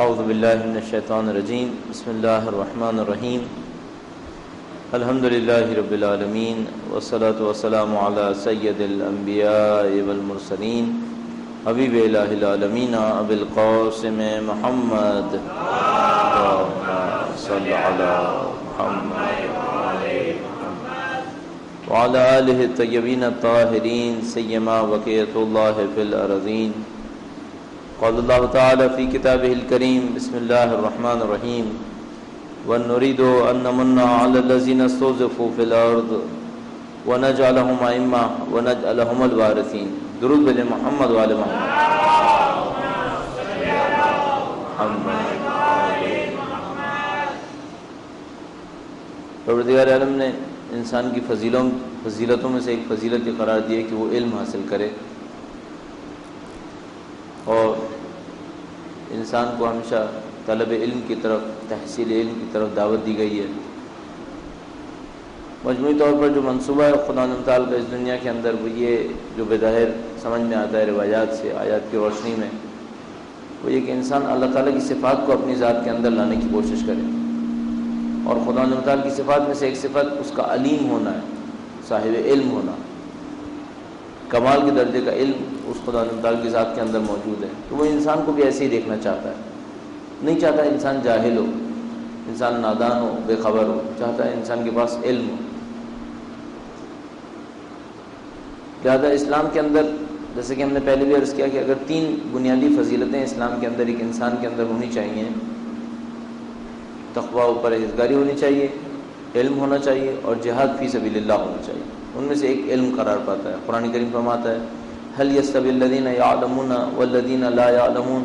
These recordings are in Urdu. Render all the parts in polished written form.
اعوذ باللہ من الشیطان الرجیم بسم اللہ الرحمن الرحیم الحمد للہ رب العالمین والصلاة والسلام علی سید الانبیاء والمرسلین حبیب الہ العالمین ابی القاسم محمد صلی علی محمد وعلی آلہ الطیبین الطاہرین سیما بقیۃ اللہ فی الارضین. قال اللہ تعالی فی کتابہ الکریم بسم اللہ الرحمن الرحیم وَنُرِيدُ أَن نَّمُنَّ عَلَى الَّذِينَ اسْتُضْعِفُوا فِي الْأَرْضِ وَنَجْعَلَهُمْ أَئِمَّةً وَنَجْعَلَهُمُ الْوَارِثِينَ. درود بھیجیں محمد وآل محمد. پروردگار عالم نے انسان کی فضیلتوں میں سے ایک فضیلت یہ قرار دی ہے کہ وہ علم حاصل کرے، اور انسان کو ہمیشہ طلب علم کی طرف، تحصیل علم کی طرف دعوت دی گئی ہے. مجموعی طور پر جو منصوبہ ہے خدا تعالیٰ کا اس دنیا کے اندر، وہ یہ جو بظاہر سمجھ میں آتا ہے روایات سے، آیات کی روشنی میں، وہ یہ کہ انسان اللہ تعالیٰ کی صفات کو اپنی ذات کے اندر لانے کی کوشش کرے. اور خدا تعالیٰ کی صفات میں سے ایک صفت اس کا علیم ہونا ہے، صاحب علم ہونا. کمال کے درجے کا علم اس خدا تعالیٰ کی ذات کے اندر موجود ہے. تو وہ انسان کو بھی ایسے ہی دیکھنا چاہتا ہے، نہیں چاہتا انسان جاہل ہو، انسان نادان ہو، بے خبر ہو، چاہتا ہے انسان کے پاس علم ہو. لہٰذا اسلام کے اندر، جیسے کہ ہم نے پہلے بھی عرض کیا کہ اگر 3 بنیادی فضیلتیں اسلام کے اندر ایک انسان کے اندر ہونی چاہیے، تقویٰ و پرہیزگاری ہونی چاہیے، علم ہونا چاہیے، اور جہاد فی سبیل اللہ ہونا چاہیے. ان میں سے ایک علم قرار پاتا ہے. قرآن کریم فرماتا ہے هل يستوي الذين يعلمون والذين لا يعلمون.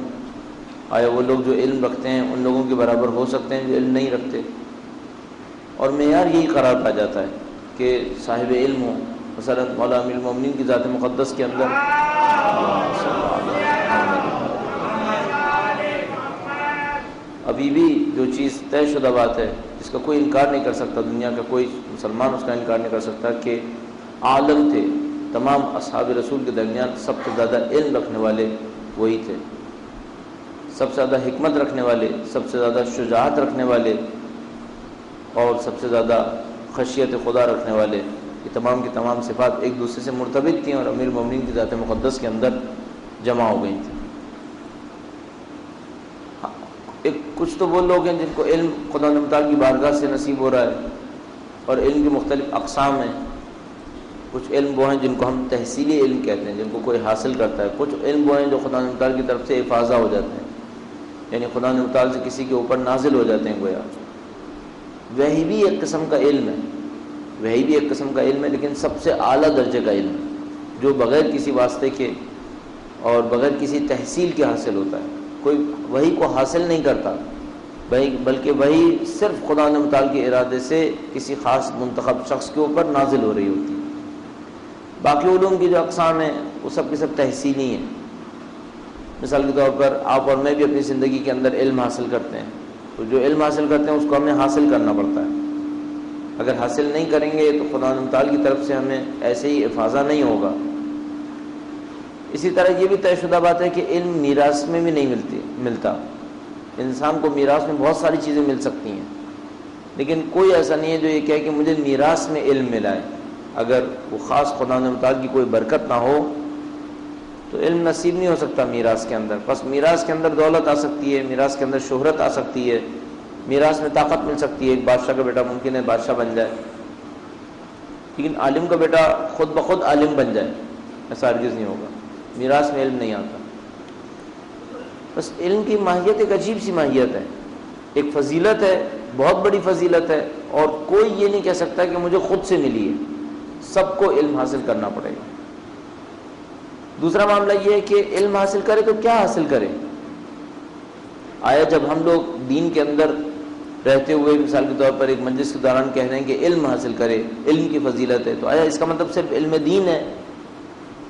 آیا وہ لوگ جو علم رکھتے ہیں ان لوگوں کے برابر ہو سکتے ہیں جو علم نہیں رکھتے؟ اور معیار یہی قرار پا جاتا ہے کہ صاحب علم ہو. مثلا مولا امیر المومنین کی ذات مقدس کے اندر ابھی بھی جو چیز طے شدہ بات ہے، جس کا کوئی انکار نہیں کر سکتا، دنیا کا کوئی مسلمان اس کا انکار نہیں کر سکتا، کہ عالم تھے تمام اصحاب رسول کے درمیان سب سے زیادہ علم رکھنے والے وہی تھے، سب سے زیادہ حکمت رکھنے والے، سب سے زیادہ شجاعت رکھنے والے، اور سب سے زیادہ خشیت خدا رکھنے والے. یہ تمام کی تمام صفات ایک دوسرے سے مرتبط تھیں اور امیر المومنین کی ذات مقدس کے اندر جمع ہو گئی تھیں. کچھ تو وہ لوگ ہیں جن کو علم خدا تعالیٰ کی بارگاہ سے نصیب ہو رہا ہے، اور علم کی مختلف اقسام ہیں. کچھ علم وہ ہیں جن کو ہم تحصیلی علم کہتے ہیں، جن کو کوئی حاصل کرتا ہے. کچھ علم وہ ہیں جو خدا تعالیٰ کی طرف سے افاضہ ہو جاتے ہیں، یعنی خدا تعالیٰ سے کسی کے اوپر نازل ہو جاتے ہیں گویا. وہی بھی ایک قسم کا علم ہے، وہی بھی ایک قسم کا علم ہے، لیکن سب سے اعلیٰ درجے کا علم ہے، جو بغیر کسی واسطے کے اور بغیر کسی تحصیل کے حاصل ہوتا ہے. کوئی وہی کو حاصل نہیں کرتا، بلکہ وہی صرف خدا تعالیٰ کے ارادے سے کسی خاص منتخب شخص کے اوپر نازل ہو رہی ہوتی ہے. باقی علوم کی جو اقسام ہیں وہ سب کے سب تحصیلی ہیں. مثال کے طور پر آپ اور میں بھی اپنی زندگی کے اندر علم حاصل کرتے ہیں، تو جو علم حاصل کرتے ہیں اس کو ہمیں حاصل کرنا پڑتا ہے. اگر حاصل نہیں کریں گے تو خدا تعالیٰ کی طرف سے ہمیں ایسے ہی افاضہ نہیں ہوگا. اسی طرح یہ بھی طے شدہ بات ہے کہ علم میراث میں بھی نہیں ملتا. انسان کو میراث میں بہت ساری چیزیں مل سکتی ہیں، لیکن کوئی ایسا نہیں ہے جو یہ کہے کہ مجھے میراث میں علم ملا ہے. اگر وہ خاص خدا تعالیٰ کی کوئی برکت نہ ہو تو علم نصیب نہیں ہو سکتا میراث کے اندر. بس میراث کے اندر دولت آ سکتی ہے، میراث کے اندر شہرت آ سکتی ہے، میراث میں طاقت مل سکتی ہے. ایک بادشاہ کا بیٹا ممکن ہے بادشاہ بن جائے، لیکن عالم کا بیٹا خود بخود عالم بن جائے، ایسا ہرگز نہیں ہوگا. میراث میں علم نہیں آتا. بس علم کی ماہیت ایک عجیب سی ماہیت ہے، ایک فضیلت ہے، بہت بڑی فضیلت ہے، اور کوئی یہ نہیں کہہ سکتا کہ مجھے خود سے ملی ہے. سب کو علم حاصل کرنا پڑے گا. دوسرا معاملہ یہ ہے کہ علم حاصل کرے تو کیا حاصل کرے؟ آیا جب ہم لوگ دین کے اندر رہتے ہوئے مثال کے طور پر ایک مجلس کے دوران کہہ رہے ہیں کہ علم حاصل کرے، علم کی فضیلت ہے، تو آیا اس کا مطلب صرف علم دین ہے؟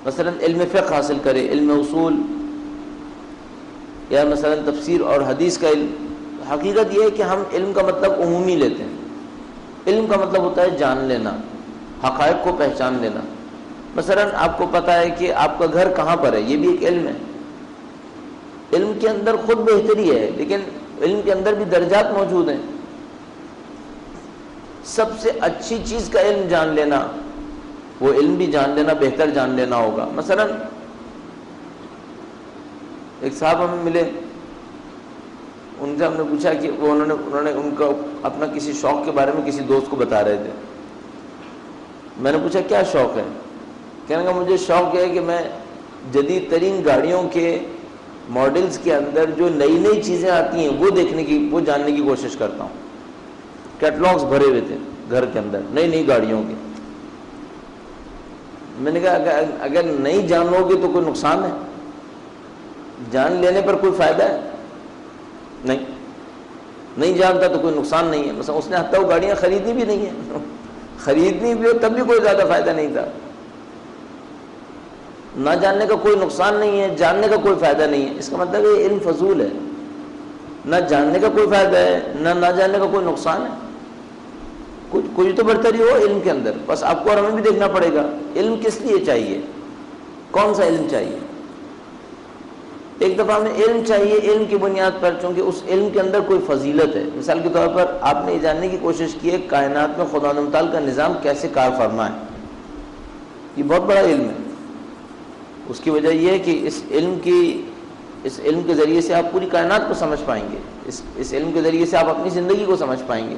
مثلا علم فقہ حاصل کرے، علم اصول، یا مثلا تفسیر اور حدیث کا علم. حقیقت یہ ہے کہ ہم علم کا مطلب عمومی لیتے ہیں. علم کا مطلب ہوتا ہے جان لینا، حقائق کو پہچان لینا. مثلا آپ کو پتہ ہے کہ آپ کا گھر کہاں پر ہے، یہ بھی ایک علم ہے. علم کے اندر خود بہتری ہے، لیکن علم کے اندر بھی درجات موجود ہیں۔ سب سے اچھی چیز کا علم جان لینا، وہ علم بھی جان لینا، بہتر جان لینا ہوگا۔ مثلا ایک صاحب ہمیں ملے، ان سے ہم نے پوچھا کہ وہ انہوں نے ان کا اپنا کسی شوق کے بارے میں کسی دوست کو بتا رہے تھے۔ میں نے پوچھا کیا شوق ہے؟ کہنے کا مجھے شوق ہے کہ میں جدید ترین گاڑیوں کے ماڈلز کے اندر جو نئی نئی چیزیں آتی ہیں وہ دیکھنے کی، وہ جاننے کی کوشش کرتا ہوں۔ کیٹلاگس بھرے ہوئے تھے گھر کے اندر نئی نئی گاڑیوں کے۔ میں نے کہا اگر نہیں جانو گے تو کوئی نقصان ہے؟ جان لینے پر کوئی فائدہ ہے؟ نہیں جانتا تو کوئی نقصان نہیں ہے۔ مثلا اس نے حتیٰ وہ گاڑیاں خریدنی بھی نہیں ہیں، خریدنی بھی ہو تب بھی کوئی زیادہ فائدہ نہیں تھا۔ نہ جاننے کا کوئی نقصان نہیں ہے، جاننے کا کوئی فائدہ نہیں ہے۔ اس کا مطلب یہ علم فضول ہے، نہ جاننے کا کوئی فائدہ ہے نہ جاننے کا کوئی نقصان ہے۔ کچھ تو برتری ہو علم کے اندر، بس آپ کو اور ہمیں بھی دیکھنا پڑے گا علم کس لیے چاہیے، کون سا علم چاہیے۔ ایک دفعہ ہمیں علم چاہیے علم کی بنیاد پر، چونکہ اس علم کے اندر کوئی فضیلت ہے۔ مثال کے طور پر آپ نے یہ جاننے کی کوشش کی ہے کائنات میں خدا متعال کا نظام کیسے کار فرما ہے، یہ بہت بڑا علم ہے۔ اس کی وجہ یہ ہے کہ اس علم کے ذریعے سے آپ پوری کائنات کو سمجھ پائیں گے، اس علم کے ذریعے سے آپ اپنی زندگی کو سمجھ پائیں گے۔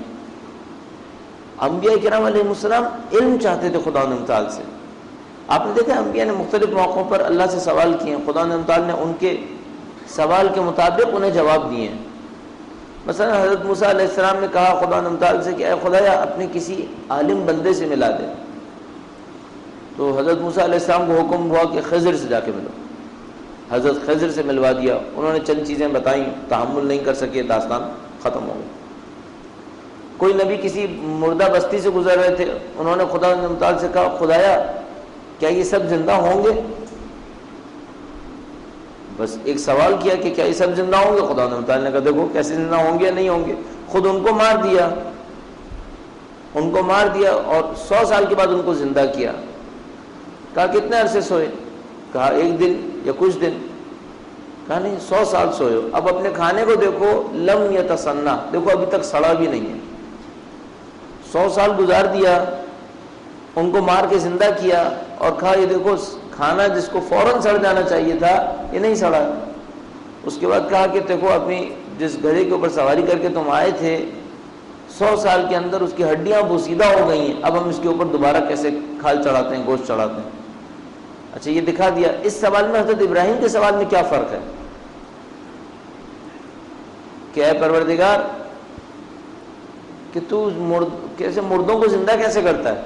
انبیاء کرام علیہ السلام علم چاہتے تھے خدا متعال سے۔ آپ نے دیکھا انبیاء نے مختلف موقعوں پر اللہ سے سوال کیے ہیں، خدا متعال نے ان کے سوال کے مطابق انہیں جواب دیے ہیں۔ مثلا حضرت موسیٰ علیہ السلام نے کہا خدا متعال سے کہ اے خدایا اپنے کسی عالم بندے سے ملا دے، تو حضرت موسیٰ علیہ السلام کو حکم ہوا کہ خضر سے جا کے ملو۔ حضرت خضر سے ملوا دیا، انہوں نے چند چیزیں بتائیں، تحمل نہیں کر سکے، داستان ختم ہو گئی۔ کوئی نبی کسی مردہ بستی سے گزر رہے تھے، انہوں نے خدا متعال سے کہا خدایا کیا یہ سب زندہ ہوں گے؟ بس ایک سوال کیا کہ کیا یہ سب زندہ ہوں گے؟ خدا متعال نے کہا دیکھو کیسے زندہ ہوں گے یا نہیں ہوں گے۔ خود ان کو مار دیا اور 100 سال کے بعد ان کو زندہ کیا۔ کہا کتنے عرصے سوئے؟ کہا 1 دن یا کچھ دن۔ کہا نہیں 100 سال سوئے ہو۔ اب اپنے کھانے کو دیکھو، لم یتصنع، دیکھو ابھی تک سڑا بھی نہیں ہے۔ 100 سال گزار دیا، ان کو مار کے زندہ کیا اور کہا یہ دیکھو کھانا جس کو فوراً سڑ جانا چاہیے تھا یہ نہیں سڑا۔ اس کے بعد کہا کہ دیکھو اپنی جس گدھے کے اوپر سواری کر کے تم آئے تھے 100 سال کے اندر اس کی ہڈیاں بوسیدہ ہو گئی ہیں، اب ہم اس کے اوپر دوبارہ کیسے کھال چڑھاتے ہیں، گوشت چڑھاتے ہیں۔ اچھا یہ دکھا دیا۔ اس سوال میں حضرت ابراہیم کے سوال میں کیا فرق ہے کہ اے پروردگار کہ تو کیسے مردوں کو زندہ کیسے کرتا ہے؟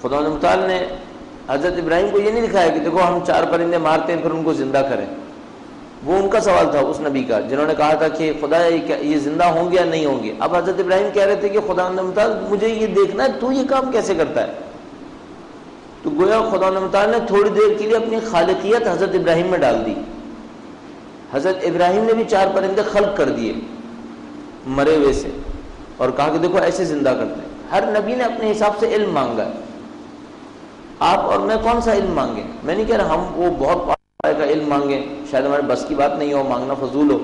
خدا متعال نے حضرت ابراہیم کو یہ نہیں دکھایا کہ دیکھو ہم 4 پرندے مارتے ہیں پھر ان کو زندہ کریں۔ وہ ان کا سوال تھا اس نبی کا جنہوں نے کہا تھا کہ خدا یہ زندہ ہوں گے یا نہیں ہوں گے۔ اب حضرت ابراہیم کہہ رہے تھے کہ خدا متعال مجھے یہ دیکھنا ہے تو یہ کام کیسے کرتا ہے۔ تو گویا خدا متعال نے تھوڑی دیر کے لیے اپنی خالقیت حضرت ابراہیم میں ڈال دی۔ حضرت ابراہیم نے بھی 4 پرندے خلق کر دیے مرے ہوئے سے اور کہا کہ دیکھو ایسے زندہ کرتے ہیں۔ ہر نبی نے اپنے حساب سے علم مانگا ہے۔ آپ اور میں کون سا علم مانگیں؟ میں نہیں کہہ رہا ہم وہ بہت پڑھائی کا علم مانگیں، شاید ہمارے بس کی بات نہیں ہو، مانگنا فضول ہو،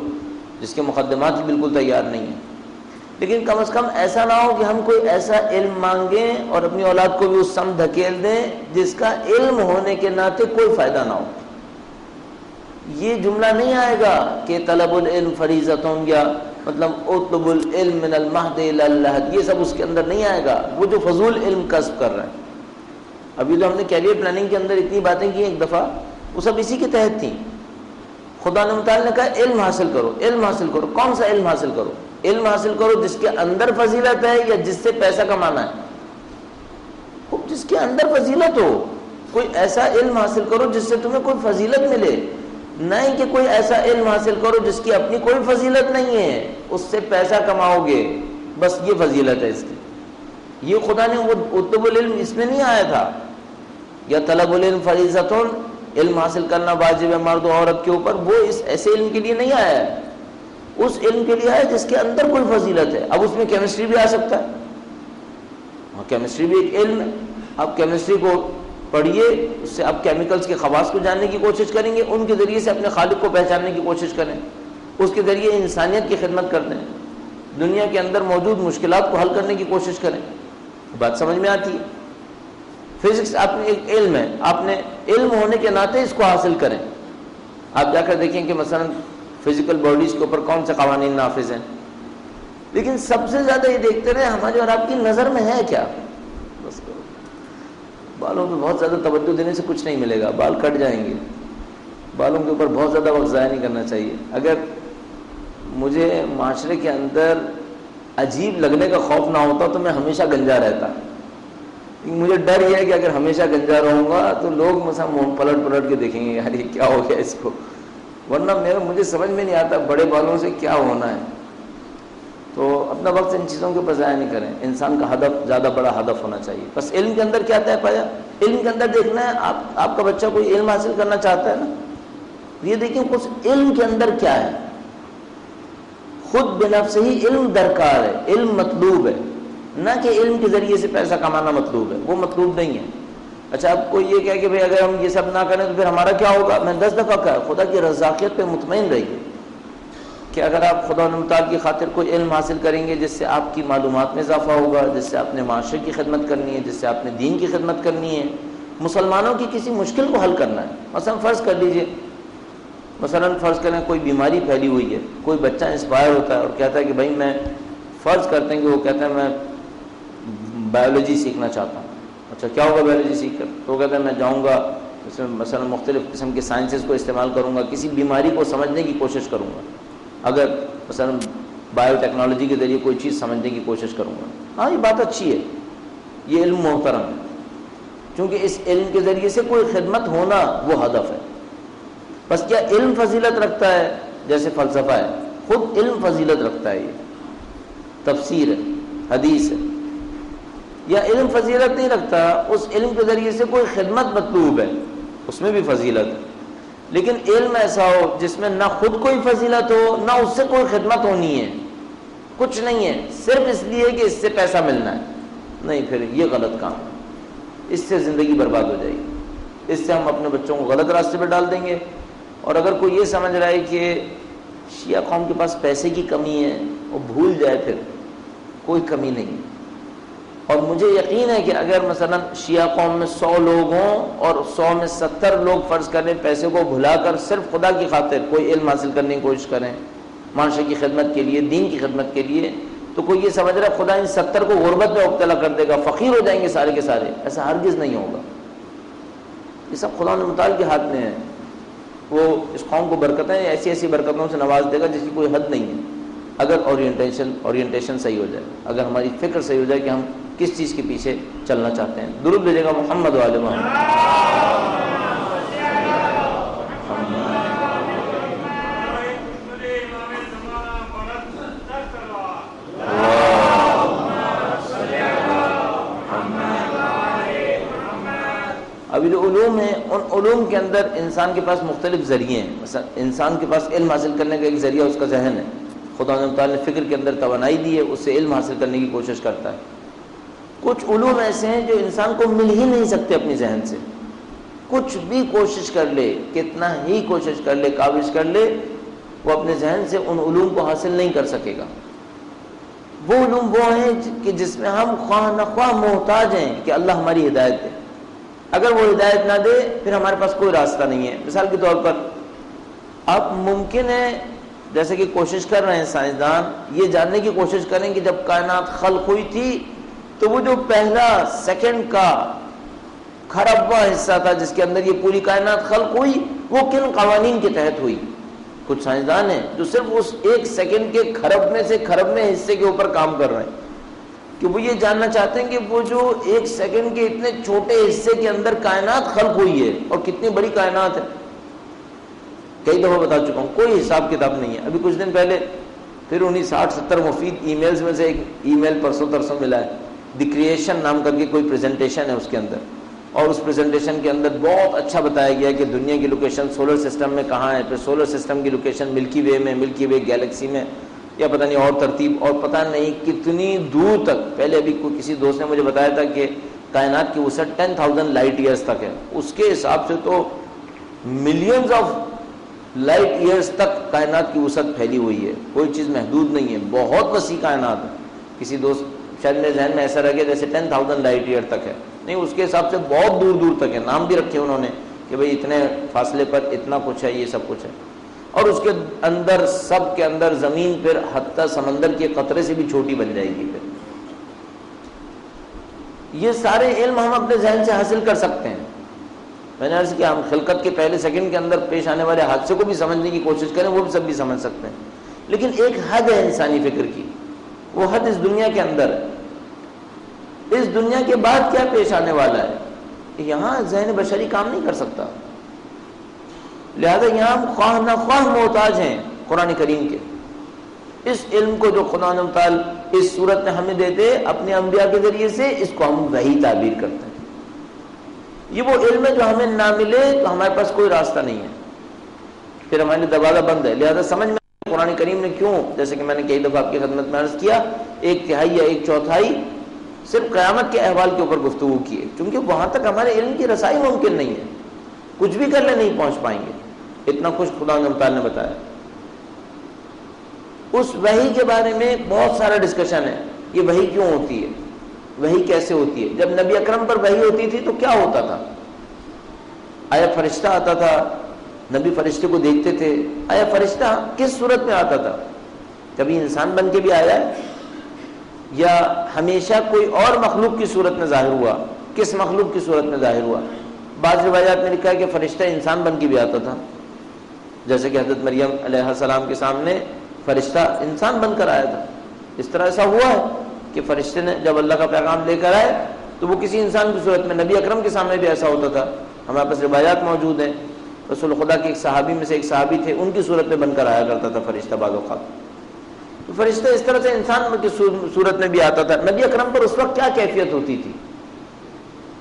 جس کے مقدمات بھی بالکل تیار نہیں ہیں۔ لیکن کم از کم ایسا نہ ہو کہ ہم کوئی ایسا علم مانگیں اور اپنی اولاد کو بھی اس سمت دھکیل دیں جس کا علم ہونے کے ناطے کوئی فائدہ نہ ہو۔ یہ جملہ نہیں آئے گا کہ طلب العلم فریضۃ یا مطلب اطلب العلم من المہد الی اللحد، یہ سب اس کے اندر نہیں آئے گا۔ وہ جو فضول علم کسب کر رہے ہیں، ابھی جو ہم نے کیریئر پلاننگ کے اندر اتنی باتیں کی ایک دفعہ، وہ سب اسی کے تحت تھیں۔ خدا متعال نے کہا علم حاصل کرو، علم حاصل کرو۔ کون سا علم حاصل کرو؟ علم حاصل کرو جس کے اندر فضیلت ہے یا جس سے پیسہ کمانا ہے؟ جس کے اندر فضیلت ہو۔ کوئی ایسا علم حاصل کرو جس سے تمہیں کوئی فضیلت ملے، نہیں کہ کوئی ایسا علم حاصل کرو جس کی اپنی کوئی فضیلت نہیں ہے، اس سے پیسہ کماؤ گے، بس یہ فضیلت ہے اس کی۔ یہ خدا نے وہ اطلب العلم اس میں نہیں آیا تھا، یا طلب العلم فریضۃ، علم حاصل کرنا واجب ہے مرد و عورت کے اوپر، وہ اس ایسے علم کے لیے نہیں آیا ہے، اس علم کے لیے آیا جس کے اندر کوئی فضیلت ہے۔ اب اس میں کیمسٹری بھی آ سکتا ہے، کیمسٹری بھی ایک علم ہے۔ اب کیمسٹری کو پڑھیے، اس سے آپ کیمیکلز کے خواص کو جاننے کی کوشش کریں گے، ان کے ذریعے سے اپنے خالق کو پہچاننے کی کوشش کریں، اس کے ذریعے انسانیت کی خدمت کر دیں، دنیا کے اندر موجود مشکلات کو حل کرنے کی کوشش کریں. بات سمجھ میں آتی ہے؟ فزکس آپ نے ایک علم ہے، آپ نے علم ہونے کے ناطے اس کو حاصل کریں. آپ جا کر دیکھیں کہ مثلا فزیکل باڈیز کے اوپر کون سے قوانین نافذ ہیں، لیکن سب سے زیادہ یہ دیکھتے رہے ہماری اور آپ کی نظر میں ہے کیا. بس بالوں پہ بہت زیادہ توجہ دینے سے کچھ نہیں ملے گا، بال کٹ جائیں گے. بالوں کے اوپر بہت زیادہ وقت ضائع نہیں کرنا چاہیے. اگر مجھے معاشرے کے اندر عجیب لگنے کا خوف نہ ہوتا تو میں ہمیشہ گنجا رہتا. مجھے ڈر یہ ہے کہ اگر ہمیشہ گنجا رہوں گا تو لوگ مثلا منہ پلٹ کے دیکھیں گے یار یہ کیا ہو گیا اس کو. ورنہ مجھے سمجھ میں نہیں آتا بڑے بالوں سے کیا ہونا ہے. تو اپنا وقت ان چیزوں کے اوپر ضائع نہیں کریں. انسان کا ہدف زیادہ بڑا ہدف ہونا چاہیے. بس علم کے اندر کیا طے پایا، علم کے اندر دیکھنا ہے. آپ کا بچہ کوئی علم حاصل کرنا چاہتا ہے نا، یہ دیکھیں اس علم کے اندر کیا ہے. خود بنفس ہی علم درکار ہے، علم مطلوب ہے، نہ کہ علم کے ذریعے سے پیسہ کمانا مطلوب ہے. وہ مطلوب نہیں ہے. اچھا اب کوئی یہ کہے کہ بھئی اگر ہم یہ سب نہ کریں تو پھر ہمارا کیا ہوگا. میں 10 دفعہ کہا خدا کی رزاقیت پہ مطمئن رہیے کہ اگر آپ خدا متعال کی خاطر کوئی علم حاصل کریں گے جس سے آپ کی معلومات میں اضافہ ہوگا، جس سے آپ نے معاشرے کی خدمت کرنی ہے، جس سے آپ نے دین کی خدمت کرنی ہے، مسلمانوں کی کسی مشکل کو حل کرنا ہے. مثلا فرض کریں کوئی بیماری پھیلی ہوئی ہے، کوئی بچہ انسپائر ہوتا ہے اور کہتا ہے کہ بھائی میں فرض کرتے ہیں کہ وہ کہتا ہے میں بایولوجی سیکھنا چاہتا ہوں. اچھا کیا ہوگا بایولوجی سیکھ کر؟ تو وہ کہتا ہے میں جاؤں گا اس میں مثلا مختلف قسم کے سائنسز کو استعمال کروں گا، کسی بیماری کو سمجھنے کی کوشش کروں گا. اگر مثلا بایو ٹیکنالوجی کے ذریعے کوئی چیز سمجھنے کی کوشش کروں گا. ہاں یہ بات اچھی ہے، یہ علم محترم ہے، کیونکہ اس علم کے ذریعے سے کوئی خدمت ہونا وہ ہدف ہے. بس کیا علم فضیلت رکھتا ہے؟ جیسے فلسفہ ہے، خود علم فضیلت رکھتا ہے، یہ تفسیر ہے، حدیث ہے. یا علم فضیلت نہیں رکھتا، اس علم کے ذریعے سے کوئی خدمت مطلوب ہے، اس میں بھی فضیلت ہے. لیکن علم ایسا ہو جس میں نہ خود کوئی فضیلت ہو نہ اس سے کوئی خدمت ہونی ہے، کچھ نہیں ہے، صرف اس لیے کہ اس سے پیسہ ملنا ہے، نہیں، پھر یہ غلط کام ہے. اس سے زندگی برباد ہو جائے گی. اس سے ہم اپنے بچوں کو غلط راستے پہ ڈال دیں گے. اور اگر کوئی یہ سمجھ رہا ہے کہ شیعہ قوم کے پاس پیسے کی کمی ہے، وہ بھول جائے، پھر کوئی کمی نہیں. اور مجھے یقین ہے کہ اگر مثلا شیعہ قوم میں 100 لوگ ہوں اور 100 میں 70 لوگ فرض کریں پیسے کو بھلا کر صرف خدا کی خاطر کوئی علم حاصل کرنے کی کوشش کریں، معاشرے کی خدمت کے لیے، دین کی خدمت کے لیے، تو کوئی یہ سمجھ رہا ہے خدا ان 70 کو غربت میں مبتلا کر دے گا، فقیر ہو جائیں گے سارے کے سارے. ایسا ہرگز نہیں ہوگا. یہ سب خدا متعال کے ہاتھ میں ہے. وہ اس قوم کو برکتیں ایسی ایسی برکتوں سے نواز دے گا جس کی کوئی حد نہیں ہے، اگر اورینٹیشن صحیح ہو جائے، اگر ہماری فکر صحیح ہو جائے کہ ہم کس چیز کے پیچھے چلنا چاہتے ہیں. درود بھیجے گا محمد و آل محمد. ابھی جو علوم ہیں ان علوم کے اندر انسان کے پاس مختلف ذریعے ہیں. مثلا انسان کے پاس علم حاصل کرنے کا ایک ذریعہ اس کا ذہن ہے. خدا تعالیٰ نے فکر کے اندر توانائی دی ہے، اس سے علم حاصل کرنے کی کوشش کرتا ہے. کچھ علوم ایسے ہیں جو انسان کو مل ہی نہیں سکتے اپنی ذہن سے. کچھ بھی کوشش کر لے، کتنا ہی کوشش کر لے، کاوش کر لے، وہ اپنے ذہن سے ان علوم کو حاصل نہیں کر سکے گا. وہ علوم وہ ہیں کہ جس میں ہم خواہ نہ خواہ محتاج ہیں کہ اللہ ہماری ہدایت دے. اگر وہ ہدایت نہ دے پھر ہمارے پاس کوئی راستہ نہیں ہے. مثال کے طور پر اب ممکن ہے جیسے کہ کوشش کر رہے ہیں سائنسدان، یہ جاننے کی کوشش کریں کہ جب کائنات خلق ہوئی تھی تو وہ جو پہلا سیکنڈ کا کھربواں حصہ تھا جس کے اندر یہ پوری کائنات خلق ہوئی، وہ کن قوانین کے تحت ہوئی. کچھ سائنسدان ہیں جو صرف اس ایک سیکنڈ کے کھرب میں سے کھربویں حصے کے اوپر کام کر رہے ہیں کہ وہ یہ جاننا چاہتے ہیں کہ وہ جو ایک سیکنڈ کے اتنے چھوٹے حصے کے اندر کائنات خلق ہوئی ہے اور کتنی بڑی کائنات ہے. کئی دفعہ بتا چکا ہوں، کوئی حساب کتاب نہیں ہے. ابھی کچھ دن پہلے پھر انہیں 60-70 مفید ای میلز میں سے ایک ای میل پرسوں ترسوں ملا ہے. دی کریشن نام کر کے کوئی پریزنٹیشن ہے اس کے اندر، اور اس پریزنٹیشن کے اندر بہت اچھا بتایا گیا کہ دنیا کی لوکیشن سولر سسٹم میں کہاں ہے، پھر سولر سسٹم کی لوکیشن ملکی وے میں، ملکی وے گیلیکسی میں، یا پتہ نہیں اور ترتیب، اور پتہ نہیں کتنی دور تک. پہلے ابھی کسی دوست نے مجھے بتایا تھا کہ کائنات کی وسعت 10,000 لائٹ ایئرز تک ہے. اس کے حساب سے تو ملینز آف لائٹ ایئرز تک کائنات کی وسعت پھیلی ہوئی ہے. کوئی چیز محدود نہیں ہے, بہت وسیع کائنات ہے. کسی دوست شاید میرے ذہن میں ایسا رہ گیا جیسے 10,000 لائٹ ایئر تک ہے, نہیں, اس کے حساب سے بہت دور دور تک ہے. نام بھی رکھے انہوں نے کہ بھئی اتنے فاصلے پر اتنا کچھ ہے, یہ سب کچھ ہے. اور اس کے اندر, سب کے اندر زمین پھر حتیٰ سمندر کے قطرے سے بھی چھوٹی بن جائے گی. پھر یہ سارے علم ہم اپنے ذہن سے حاصل کر سکتے ہیں. میں نے عرض کیا, ہم خلقت کے پہلے سیکنڈ کے اندر پیش آنے والے حادثے کو بھی سمجھنے کی کوشش کریں, وہ بھی سب بھی سمجھ سکتے ہیں. لیکن ایک حد ہے انسانی فکر کی, وہ حد اس دنیا کے اندر ہے. اس دنیا کے بعد کیا پیش آنے والا ہے, یہاں ذہن بشری کام نہیں کر سکتا. لہذا یہاں ہم خواہ نہ خواہ محتاج ہیں قرآن کریم کے. اس علم کو جو خدا و تعالی اس صورت میں ہمیں دیتے اپنے انبیاء کے ذریعے سے, اس کو ہم وحی تعبیر کرتے ہیں. یہ وہ علم ہے جو ہمیں نہ ملے تو ہمارے پاس کوئی راستہ نہیں ہے, پھر ہمارے لیے دروازہ بند ہے. لہذا سمجھ میں قرآن کریم نے کیوں, جیسے کہ میں نے کئی دفعہ آپ کی خدمت میں عرض کیا, 1/3 یا 1/4 صرف قیامت کے احوال کے اوپر گفتگو کی ہے, کیونکہ وہاں تک ہمارے علم کی رسائی ممکن نہیں ہے. کچھ بھی کر لیں نہیں پہنچ پائیں گے. اتنا کچھ خدا تعالی نے بتایا. اس وحی کے بارے میں بہت سارا ڈسکشن ہے. یہ وحی کیوں ہوتی ہے, وحی کیسے ہوتی ہے. جب نبی اکرم پر وحی ہوتی تھی تو کیا ہوتا تھا؟ آیا فرشتہ آتا تھا, نبی فرشتے کو دیکھتے تھے؟ آیا فرشتہ کس صورت میں آتا تھا؟ کبھی انسان بن کے بھی آیا ہے, یا ہمیشہ کوئی اور مخلوق کی صورت میں ظاہر ہوا؟ کس مخلوق کی صورت میں ظاہر ہوا؟ بعض روایات میں لکھا ہے کہ فرشتہ انسان بن کے بھی آتا تھا, جیسے کہ حضرت مریم علیہ السلام کے سامنے فرشتہ انسان بن کر آیا تھا. اس طرح ایسا ہوا ہے کہ فرشتے نے جب اللہ کا پیغام لے کر آئے تو وہ کسی انسان کی صورت میں, نبی اکرم کے سامنے بھی ایسا ہوتا تھا. ہمارے پاس روایات موجود ہیں, رسول خدا کے ایک صحابی میں سے ایک صحابی تھے, ان کی صورت میں بن کر آیا کرتا تھا فرشتہ بعض اوقات. تو فرشتہ اس طرح سے انسان کی صورت میں بھی آتا تھا. نبی اکرم پر اس وقت کیا کیفیت ہوتی تھی؟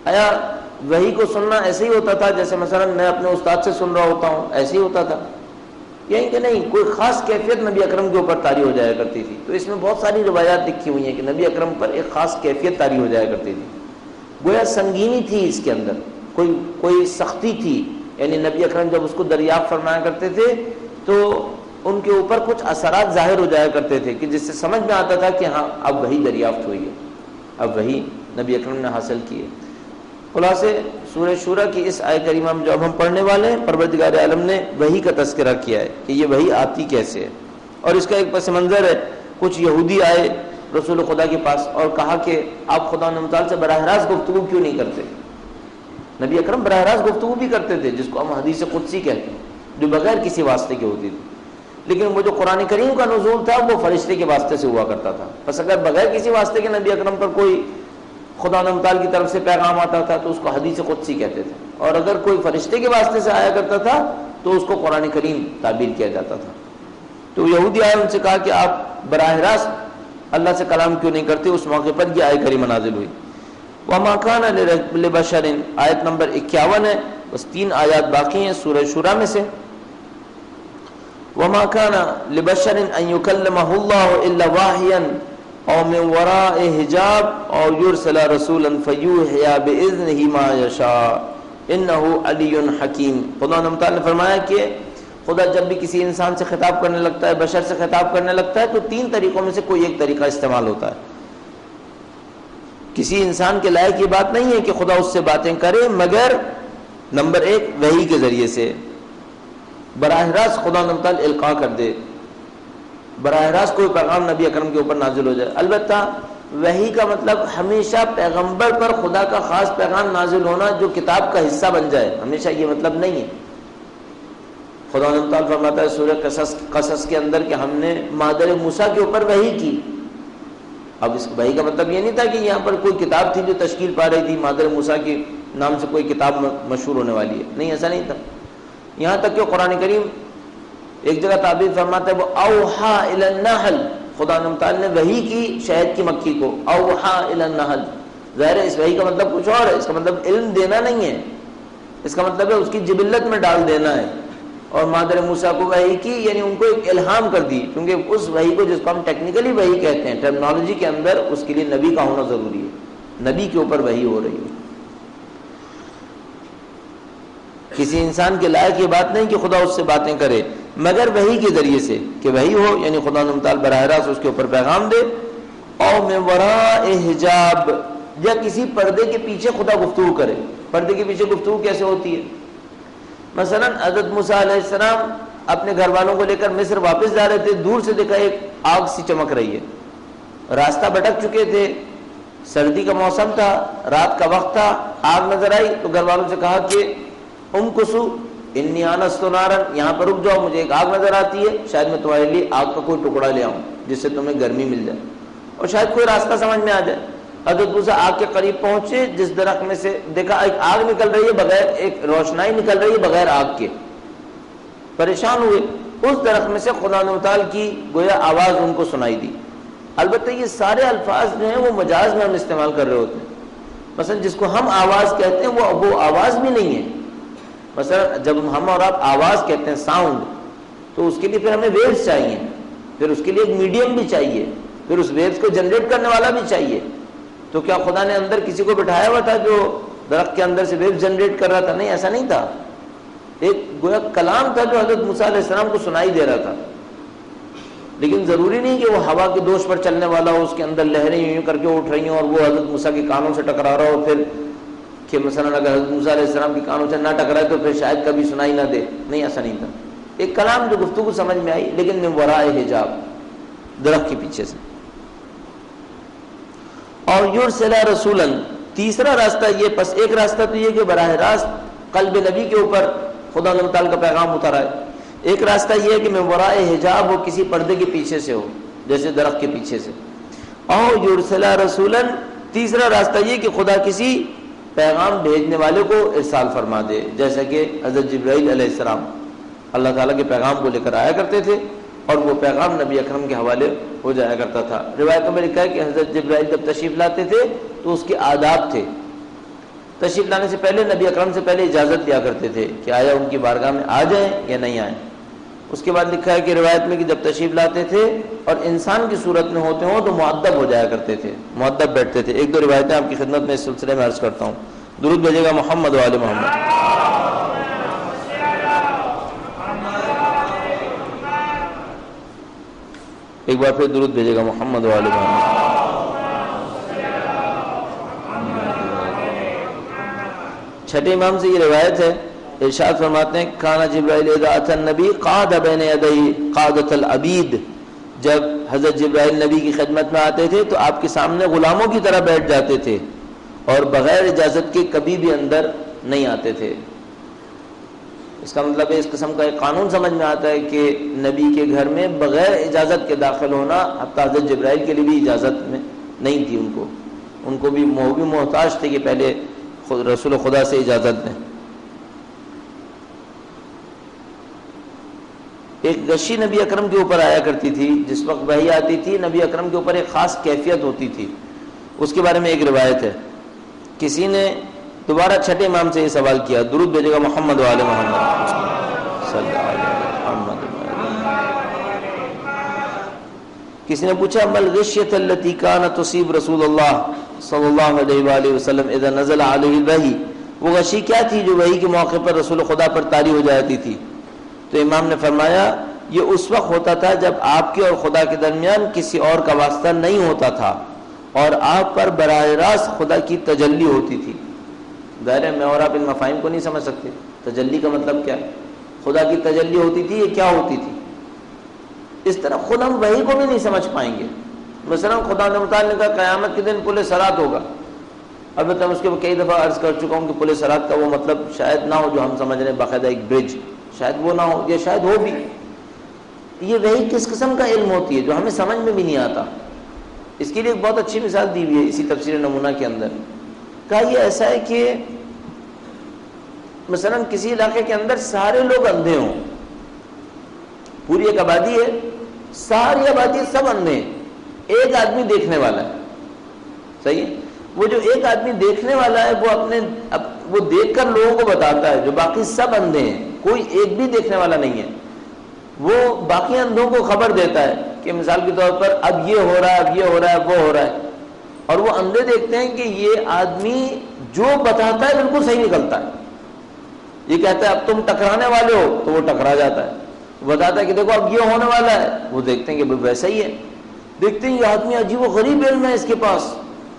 آیا وحی کو سننا ایسے ہی ہوتا تھا جیسے مثلا میں اپنے استاد سے سن رہا ہوتا ہوں, ایسے ہی ہوتا تھا, یعنی کہ نہیں کوئی خاص کیفیت نبی اکرم کے اوپر طاری ہو جایا کرتی تھی؟ تو اس میں بہت ساری روایات لکھی ہوئی ہیں کہ نبی اکرم پر ایک خاص کیفیت طاری ہو جایا کرتی تھی. گویا سنگینی تھی اس کے اندر, کوئی سختی تھی. یعنی نبی اکرم جب اس کو دریافت فرمایا کرتے تھے تو ان کے اوپر کچھ اثرات ظاہر ہو جایا کرتے تھے کہ جس سے سمجھ میں آتا تھا کہ ہاں اب وہی دریافت ہوئی ہے, اب وہی نبی اکرم نے حاصل کی ہے. خلاصے سورہ شورى کی اس آیت کریمہ میں جو اب ہم پڑھنے والے ہیں, پروردگار عالم نے وحی کا تذکرہ کیا ہے کہ یہ وحی آتی کیسے ہے. اور اس کا ایک پس منظر ہے, کچھ یہودی آئے رسول خدا کے پاس اور کہا کہ آپ خدا تعالیٰ سے براہ راست گفتگو کیوں نہیں کرتے؟ نبی اکرم براہ راست گفتگو بھی کرتے تھے, جس کو ہم حدیث قدسی کہتے ہیں, جو بغیر کسی واسطے کے ہوتی تھی. لیکن وہ جو قرآن کریم کا نزول تھا وہ فرشتے کے واسطے سے ہوا کرتا تھا. بس اگر بغیر کسی واسطے کے نبی اکرم پر کوئی خدا تعالیٰ کی طرف سے پیغام آتا تھا تو اس کو حدیث قدسی کہتے تھے, اور اگر کوئی فرشتے کے واسطے سے آیا کرتا تھا تو اس کو قرآن کریم تعبیر کیا جاتا تھا. تو یہودی آئے, ان سے کہا کہ آپ براہ راست اللہ سے کلام کیوں نہیں کرتے؟ اس موقع پر یہ آیت کریمہ نازل ہوئی. وَمَا كَانَ لِبَشَرٍ, آیت نمبر 51 ہے, بس 3 آیات باقی ہیں سورہ شورى میں سے. وَمَا كَانَ لِبَشَرٍ أَن يُكَلِّمَهُ اللَّهُ إِلَّا وَاحْيًا أَوْ مِنْ وَرَاءِ حِجَابٍ أَوْ يُرْسِلَ رَسُولًا فَيُوحِيَ بِإِذْنِهِ مَا يَشَاءُ إِنَّهُ عَلِيٌّ حَكِيمٌ. خدا تعالیٰ نے فرمایا کہ خدا جب بھی کسی انسان سے خطاب کرنے لگتا ہے, بشر سے خطاب کرنے لگتا ہے, تو 3 طریقوں میں سے کوئی ایک طریقہ استعمال ہوتا ہے. کسی انسان کے لائق یہ بات نہیں ہے کہ خدا اس سے باتیں کرے مگر نمبر 1 وحی کے ذریعے سے, براہ راست خدا تعالیٰ القاء کر دے, براہ راست کوئی پیغام نبی اکرم کے اوپر نازل ہو جائے. البتہ وحی کا مطلب ہمیشہ پیغمبر پر خدا کا خاص پیغام نازل ہونا جو کتاب کا حصہ بن جائے, ہمیشہ یہ مطلب نہیں ہے. خدا تعالیٰ فرماتا ہے سورہ قصص کے اندر کہ ہم نے مادر موسیٰ کے اوپر وحی کی. اب اس وحی کا مطلب یہ نہیں تھا کہ یہاں پر کوئی کتاب تھی جو تشکیل پا رہی تھی, مادر موسیٰ کے نام سے کوئی کتاب مشہور ہونے والی ہے, نہیں, ایسا نہیں تھا. یہاں تک کہ قرآن کریم ایک جگہ تعبیر فرماتا ہے وہ اوحا الی النحل, خدا تعالیٰ نے وحی کی شہد کی مکھی کو, اوحا الی النحل. ظاہر ہے اس وحی کا مطلب کچھ اور ہے, اس کا مطلب علم دینا نہیں ہے, اس کا مطلب ہے اس کی جبلت میں ڈال دینا ہے. اور مادر موسیٰ کو وحی کی یعنی ان کو ایک الہام کر دی, کیونکہ اس وحی کو جس کو ہم ٹیکنیکلی وحی کہتے ہیں, ٹرمنالوجی کے اندر اس کے لیے نبی کا ہونا ضروری ہے. نبی کے اوپر وحی ہو رہی ہو. کسی انسان کے لائق یہ بات نہیں کہ خدا اس سے باتیں کرے مگر وحی کے ذریعے سے, کہ وحی ہو یعنی خدا تعالیٰ براہ راست اس کے اوپر پیغام دے. اور من وراء حجاب, یا کسی پردے کے پیچھے خدا گفتگو کرے. پردے کے پیچھے گفتگو کیسے ہوتی ہے؟ مثلا حضرت موسیٰ علیہ السلام اپنے گھر والوں کو لے کر مصر واپس جا رہے تھے, دور سے دیکھا ایک آگ سی چمک رہی ہے. راستہ بھٹک چکے تھے, سردی کا موسم تھا, رات کا وقت تھا, آگ نظر آئی تو گھر والوں سے کہا کہ امکسو انی آنست نارا, یہاں پر رک جاؤ, مجھے ایک آگ نظر آتی ہے, شاید میں تمہارے لیے آگ کا کوئی ٹکڑا لے آؤں جس سے تمہیں گرمی مل جائے اور شاید کوئی راستہ سمجھ میں آ جائے. حضرت موسیٰ آگ کے قریب پہنچے, جس درخت میں سے دیکھا ایک آگ نکل رہی ہے بغیر, ایک روشنائی نکل رہی ہے بغیر آگ کے. پریشان ہوئے. اس درخت میں سے خدا تعالیٰ کی گویا آواز ان کو سنائی دی. البتہ یہ سارے الفاظ جو ہیں وہ مجاز میں ہم استعمال کر رہے ہوتے ہیں. مثلا جس کو ہم آواز کہتے ہیں وہ آواز بھی نہیں ہے. مثلا جب ہم اور آپ آواز کہتے ہیں ساؤنڈ, تو اس کے لیے پھر ہمیں ویوز چاہیے, پھر اس کے لیے ایک میڈیم بھی چاہیے, پھر اس ویوز کو جنریٹ کرنے والا بھی چاہیے. تو کیا خدا نے اندر کسی کو بٹھایا ہوا تھا جو درخت کے اندر سے ویوز جنریٹ کر رہا تھا؟ نہیں, ایسا نہیں تھا. ایک گویا کلام تھا جو حضرت موسیٰ علیہ السلام کو سنائی دے رہا تھا. لیکن ضروری نہیں کہ وہ ہوا کے دوش پر چلنے والا ہو, اس کے اندر لہریں یوں کر کے اٹھ رہی ہوں اور وہ حضرت موسیٰ کے کانوں سے ٹکرا رہا ہو, پھر کہ مثلا اگر حضرت موسیٰ علیہ السلام کے کانوں سے نہ ٹکرائے تو پھر شاید کبھی سنائی نہ دے. نہیں, ایسا نہیں تھا. ایک کلام جو گفتگو سمجھ میں آئی, لیکن من وراء حجاب, درخت کے پیچھے سے. اور یرسل رسولا, تیسرا راستہ یہ, پس ایک راستہ تو یہ کہ براہ راست قلب نبی کے اوپر خدا تعالیٰ کا پیغام اتر آئے. ایک راستہ یہ ہے کہ من وراء حجاب, وہ کسی پردے کے پیچھے سے ہو, جیسے درخت کے پیچھے سے. اور یرسل رسولا, تیسرا راستہ یہ کہ خدا کسی پیغام بھیجنے والے کو ارسال فرما دے, جیسا کہ حضرت جبرائیل علیہ السلام اللہ تعالیٰ کے پیغام کو لے کر آیا کرتے تھے اور وہ پیغام نبی اکرم کے حوالے ہو جایا کرتا تھا. روایتوں میں لکھا ہے کہ حضرت جبرائیل جب تشریف لاتے تھے تو اس کے آداب تھے. تشریف لانے سے پہلے نبی اکرم سے پہلے اجازت لیا کرتے تھے کہ آیا ان کی بارگاہ میں آ جائیں یا نہیں آئیں. اس کے بعد لکھا ہے کہ روایت میں کہ جب تشریف لاتے تھے اور انسان کی صورت میں ہوتے ہوں تو مؤدب ہو جایا کرتے تھے, مؤدب بیٹھتے تھے. ایک دو روایتیں آپ کی خدمت میں اس سلسلے میں عرض کرتا ہوں. درود بھیجے گا محمد و آل محمد. ایک بار پھر درود بھیجے گا محمد و آل محمد. چھٹے امام سے یہ روایت ہے, ارشاد فرماتے ہیں کانا جبرائیل اذا اتی النبی قعد بین یدیہ قعدۃ العبید, جب حضرت جبرائیل نبی کی خدمت میں آتے تھے تو آپ کے سامنے غلاموں کی طرح بیٹھ جاتے تھے اور بغیر اجازت کے کبھی بھی اندر نہیں آتے تھے. اس کا مطلب ہے اس قسم کا ایک قانون سمجھ میں آتا ہے کہ نبی کے گھر میں بغیر اجازت کے داخل ہونا, حتیٰ حضرت جبرائیل کے لیے بھی اجازت میں نہیں تھی. ان کو بھی محتاج تھے کہ پہلے رسول خدا سے اجازت دیں. ایک غشی نبی اکرم کے اوپر آیا کرتی تھی, جس وقت وحی آتی تھی نبی اکرم کے اوپر ایک خاص کیفیت ہوتی تھی. اس کے بارے میں ایک روایت ہے, کسی نے دوبارہ چھٹے امام سے یہ سوال کیا, درود بھیجے گا محمد و آل محمد صلی اللہ علیہ محمد. کسی نے پوچھا مل غشیۃ التی کانت تصیب رسول اللہ صلی اللہ علیہ وآلہ وسلم اذا نزل علیہ الوحی, وہ غشی کیا تھی جو وحی کے موقع پر رسول خدا پر طاری ہو جاتی تھی؟ تو امام نے فرمایا یہ اس وقت ہوتا تھا جب آپ کے اور خدا کے درمیان کسی اور کا واسطہ نہیں ہوتا تھا اور آپ پر براہ راست خدا کی تجلی ہوتی تھی. ظاہر ہے میں اور آپ ان مفاہیم کو نہیں سمجھ سکتے. تجلی کا مطلب کیا ہے؟ خدا کی تجلی ہوتی تھی, یہ کیا ہوتی تھی؟ اس طرح خود ہم وحی کو بھی نہیں سمجھ پائیں گے. مثلا خدا نے کہا قیامت کے دن پل صراط ہوگا. البتہ اس کے کئی دفعہ عرض کر چکا ہوں کہ پل صراط کا وہ مطلب شاید نہ ہو جو ہم سمجھ رہے ہیں باقاعدہ ایک برج, شاید وہ نہ ہو یا شاید ہو بھی. یہ وحی کس قسم کا علم ہوتی ہے جو ہمیں سمجھ میں بھی نہیں آتا. اس کے لیے ایک بہت اچھی مثال دی ہوئی ہے اسی تفسیر نمونہ کے اندر. کہا یہ ایسا ہے کہ مثلا کسی علاقے کے اندر سارے لوگ اندھے ہوں, پوری ایک آبادی ہے, ساری آبادی سب اندھے ہیں, ایک آدمی دیکھنے والا ہے. صحیح ہے, وہ جو ایک آدمی دیکھنے والا ہے وہ دیکھ کر لوگوں کو بتاتا ہے, جو باقی سب اندھے ہیں, کوئی ایک بھی دیکھنے والا نہیں ہے. وہ باقی اندھوں کو خبر دیتا ہے کہ مثال کے طور پر اب یہ ہو رہا ہے, اب یہ ہو رہا ہے, اب وہ ہو رہا ہے. اور وہ اندھے دیکھتے ہیں کہ یہ آدمی جو بتاتا ہے بالکل صحیح نکلتا ہے. یہ کہتا ہے اب تم ٹکرانے والے ہو تو وہ ٹکرا جاتا ہے. وہ بتاتا ہے کہ دیکھو اب یہ ہونے والا ہے, وہ دیکھتے ہیں کہ ویسا ہی ہے. دیکھتے ہیں یہ آدمی عجیب و غریب علم ہے اس کے پاس,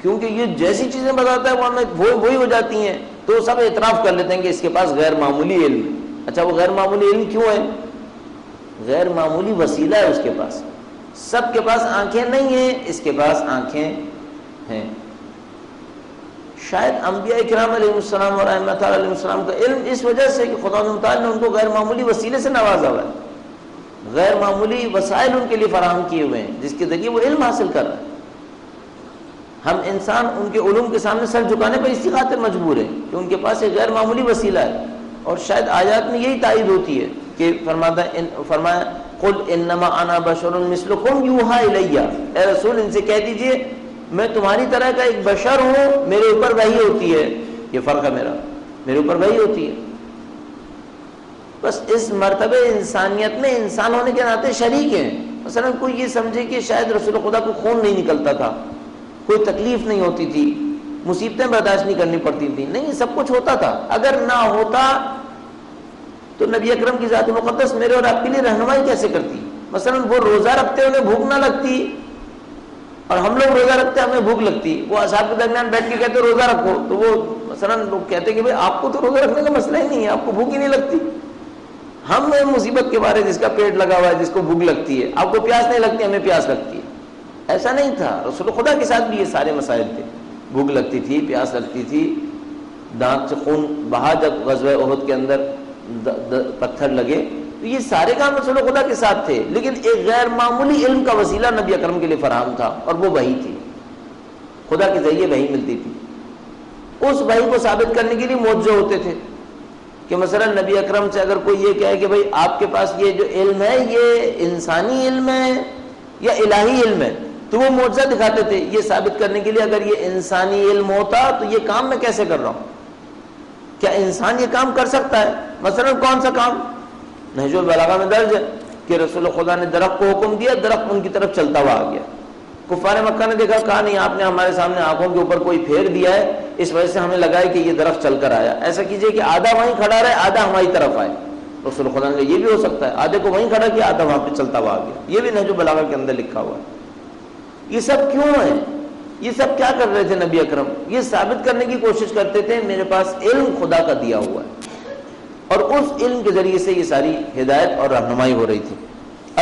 کیونکہ یہ جیسی چیزیں بتاتا ہے وہ ہمیں وہی ہو جاتی ہیں, تو سب اعتراف کر لیتے ہیں کہ اس کے پاس غیر معمولی علم ہے. اچھا وہ غیر معمولی علم کیوں ہے؟ غیر معمولی وسیلہ ہے اس کے پاس. سب کے پاس آنکھیں نہیں ہیں, اس کے پاس آنکھیں ہیں. شاید انبیاء کرام علیہ السلام اور ائمہ علیہ السلام کا علم اس وجہ سے کہ خدا تعالیٰ نے ان کو غیر معمولی وسیلے سے نوازا ہوا ہے, غیر معمولی وسائل ان کے لیے فراہم کیے ہوئے ہیں جس کے ذریعے وہ علم حاصل کر رہے ہیں. ہم انسان ان کے علوم کے سامنے سر جھکانے پر اسی خاطر مجبور ہیں کہ ان کے پاس ایک غیر معمولی وسیلہ ہے. اور شاید آیات میں یہی تائید ہوتی ہے کہ فرمایا قل انما انا بشر مثلکم یوحی الی, اے رسول ان سے کہہ دیجئے میں تمہاری طرح کا ایک بشر ہوں, میرے اوپر وحی ہوتی ہے. یہ فرق ہے میرے اوپر وحی ہوتی ہے. بس اس مرتبہ انسانیت میں انسان ہونے کے ناطے شریک ہیں. مثلا کوئی یہ سمجھے کہ شاید رسول خدا کو خون نہیں نکلتا تھا, کوئی تکلیف نہیں ہوتی تھی, مصیبتیں برداشت نہیں کرنی پڑتی تھیں. نہیں, سب کچھ ہوتا تھا. اگر نہ ہوتا تو نبی اکرم کی ذات مقدس میرے اور آپ کے لیے رہنمائی کیسے کرتی؟ مثلا وہ روزہ رکھتے انہیں بھوک نہ لگتی, اور ہم لوگ روزہ رکھتے ہمیں بھوک لگتی. وہ اصحاب کے درمیان بیٹھ کے کہتے روزہ رکھو, تو وہ مثلا لوگ کہتے کہ بھئی آپ کو تو روزہ رکھنے کا مسئلہ ہی نہیں ہے, آپ کو بھوک ہی نہیں لگتی. ہم نے مصیبت کے بارے جس کا پیٹ لگا ہوا ہے, جس کو بھوک لگتی ہے, آپ کو پیاس نہیں لگتی, ہمیں پیاس لگتی ہے. ایسا نہیں تھا. رسول خدا کے ساتھ بھی یہ سارے مسائل تھے. بھوک لگتی تھی, پیاس لگتی تھی, دانت سے خون بہا جب غزوہ احد کے اندر پتھر لگے, تو یہ سارے کام رسول خدا کے ساتھ تھے. لیکن ایک غیر معمولی علم کا وسیلہ نبی اکرم کے لیے فراہم تھا, اور وہ وحی تھی. خدا کے ذریعے وحی ملتی تھی. اس وحی کو ثابت کرنے کے لیے معجزے ہوتے تھے کہ مثلا نبی اکرم سے اگر کوئی یہ کہے کہ بھئی آپ کے پاس یہ جو علم ہے یہ انسانی علم ہے یا الہی علم ہے, تو وہ معجزہ دکھاتے تھے یہ ثابت کرنے کے لیے اگر یہ انسانی علم ہوتا تو یہ کام میں کیسے کر رہا ہوں, کیا انسان یہ کام کر سکتا ہے؟ مثلا کون سا کام؟ نہج البلاغہ میں درج ہے کہ رسول خدا نے درخت کو حکم دیا, درخت ان کی طرف چلتا ہوا آ گیا. کفار مکہ نے دیکھا, کہا نہیں آپ نے ہمارے سامنے آنکھوں کے اوپر کوئی پھیر دیا ہے, اس وجہ سے ہمیں لگا ہے کہ یہ درخت چل کر آیا. ایسا کیجئے کہ آدھا وہیں کھڑا رہے, آدھا ہماری طرف آئے. رسول خدا نے یہ بھی ہو سکتا ہے, آدھے کو وہیں کھڑا کیا, آدھا وہاں پہ چلتا ہوا آ گیا. یہ بھی نہج البلاغہ کے اندر لکھا ہوا ہے. یہ سب کیوں ہے؟ یہ سب کیا کر رہے تھے نبی اکرم؟ یہ ثابت کرنے کی کوشش کرتے تھے میرے پاس علم خدا کا دیا ہوا ہے, اور اس علم کے ذریعے سے یہ ساری ہدایت اور رہنمائی ہو رہی تھی.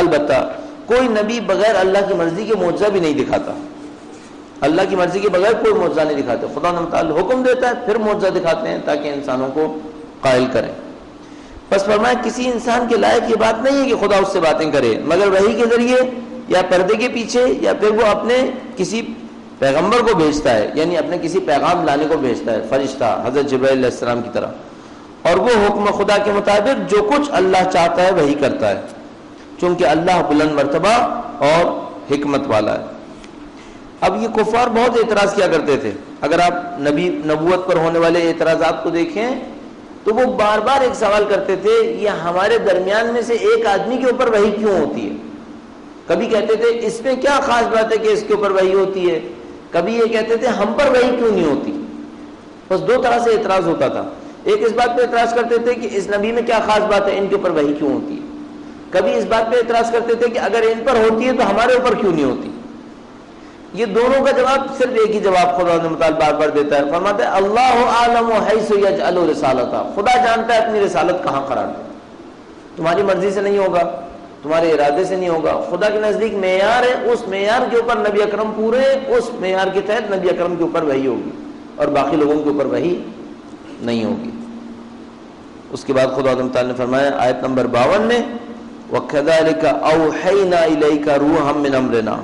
البتہ کوئی نبی بغیر اللہ کی مرضی کے معجزہ بھی نہیں دکھاتا. اللہ کی مرضی کے بغیر کوئی معجزہ نہیں دکھاتے. خدا تعالیٰ حکم دیتا ہے پھر معجزہ دکھاتے ہیں تاکہ انسانوں کو قائل کریں. بس فرمایا کسی انسان کے لائق یہ بات نہیں ہے کہ خدا اس سے باتیں کرے مگر وحی کے ذریعے یا پردے کے پیچھے, یا پھر وہ اپنے کسی پیغمبر کو بھیجتا ہے, یعنی اپنے کسی پیغام لانے کو بھیجتا ہے, فرشتہ حضرت جبرائیل علیہ السلام کی طرح, اور وہ حکم خدا کے مطابق جو کچھ اللہ چاہتا ہے وہی کرتا ہے, چونکہ اللہ بلند مرتبہ اور حکمت والا ہے. اب یہ کفار بہت اعتراض کیا کرتے تھے. اگر آپ نبوت پر ہونے والے اعتراضات کو دیکھیں تو وہ بار بار ایک سوال کرتے تھے, یہ ہمارے درمیان میں سے ایک آدمی کے اوپر وحی کیوں ہوتی ہے؟ کبھی کہتے تھے اس میں کیا خاص بات ہے کہ اس کے اوپر وحی ہوتی ہے, کبھی یہ کہتے تھے ہم پر وحی کیوں نہیں ہوتی. بس دو طرح سے اعتراض ہوتا تھا. ایک اس بات پہ اعتراض کرتے تھے کہ اس نبی میں کیا خاص بات ہے, ان کے اوپر وحی کیوں ہوتی ہے. کبھی اس بات پہ اعتراض کرتے تھے کہ اگر ان پر ہوتی ہے تو ہمارے اوپر کیوں نہیں ہوتی. یہ دونوں کا جواب صرف ایک ہی جواب خدا متعال بار بار دیتا ہے. فرماتا ہے اللہ اعلم حیث یجعل رسالتہ, خدا جانتا ہے اپنی رسالت کہاں قرار دے. تمہاری مرضی سے نہیں ہوگا, تمہارے ارادے سے نہیں ہوگا. خدا کے نزدیک معیار ہے, اس معیار کے اوپر نبی اکرم پورے, اس معیار کے تحت نبی اکرم کے اوپر وحی ہوگی اور باقی لوگوں کے اوپر وحی نہیں ہوگی. اس کے بعد خدا تعالیٰ نے فرمایا آیت نمبر 52 میں وَكَذَلِكَ أَوْحَيْنَا إِلَيْكَ رُوحًا مِّنْ أَمْرِنَا,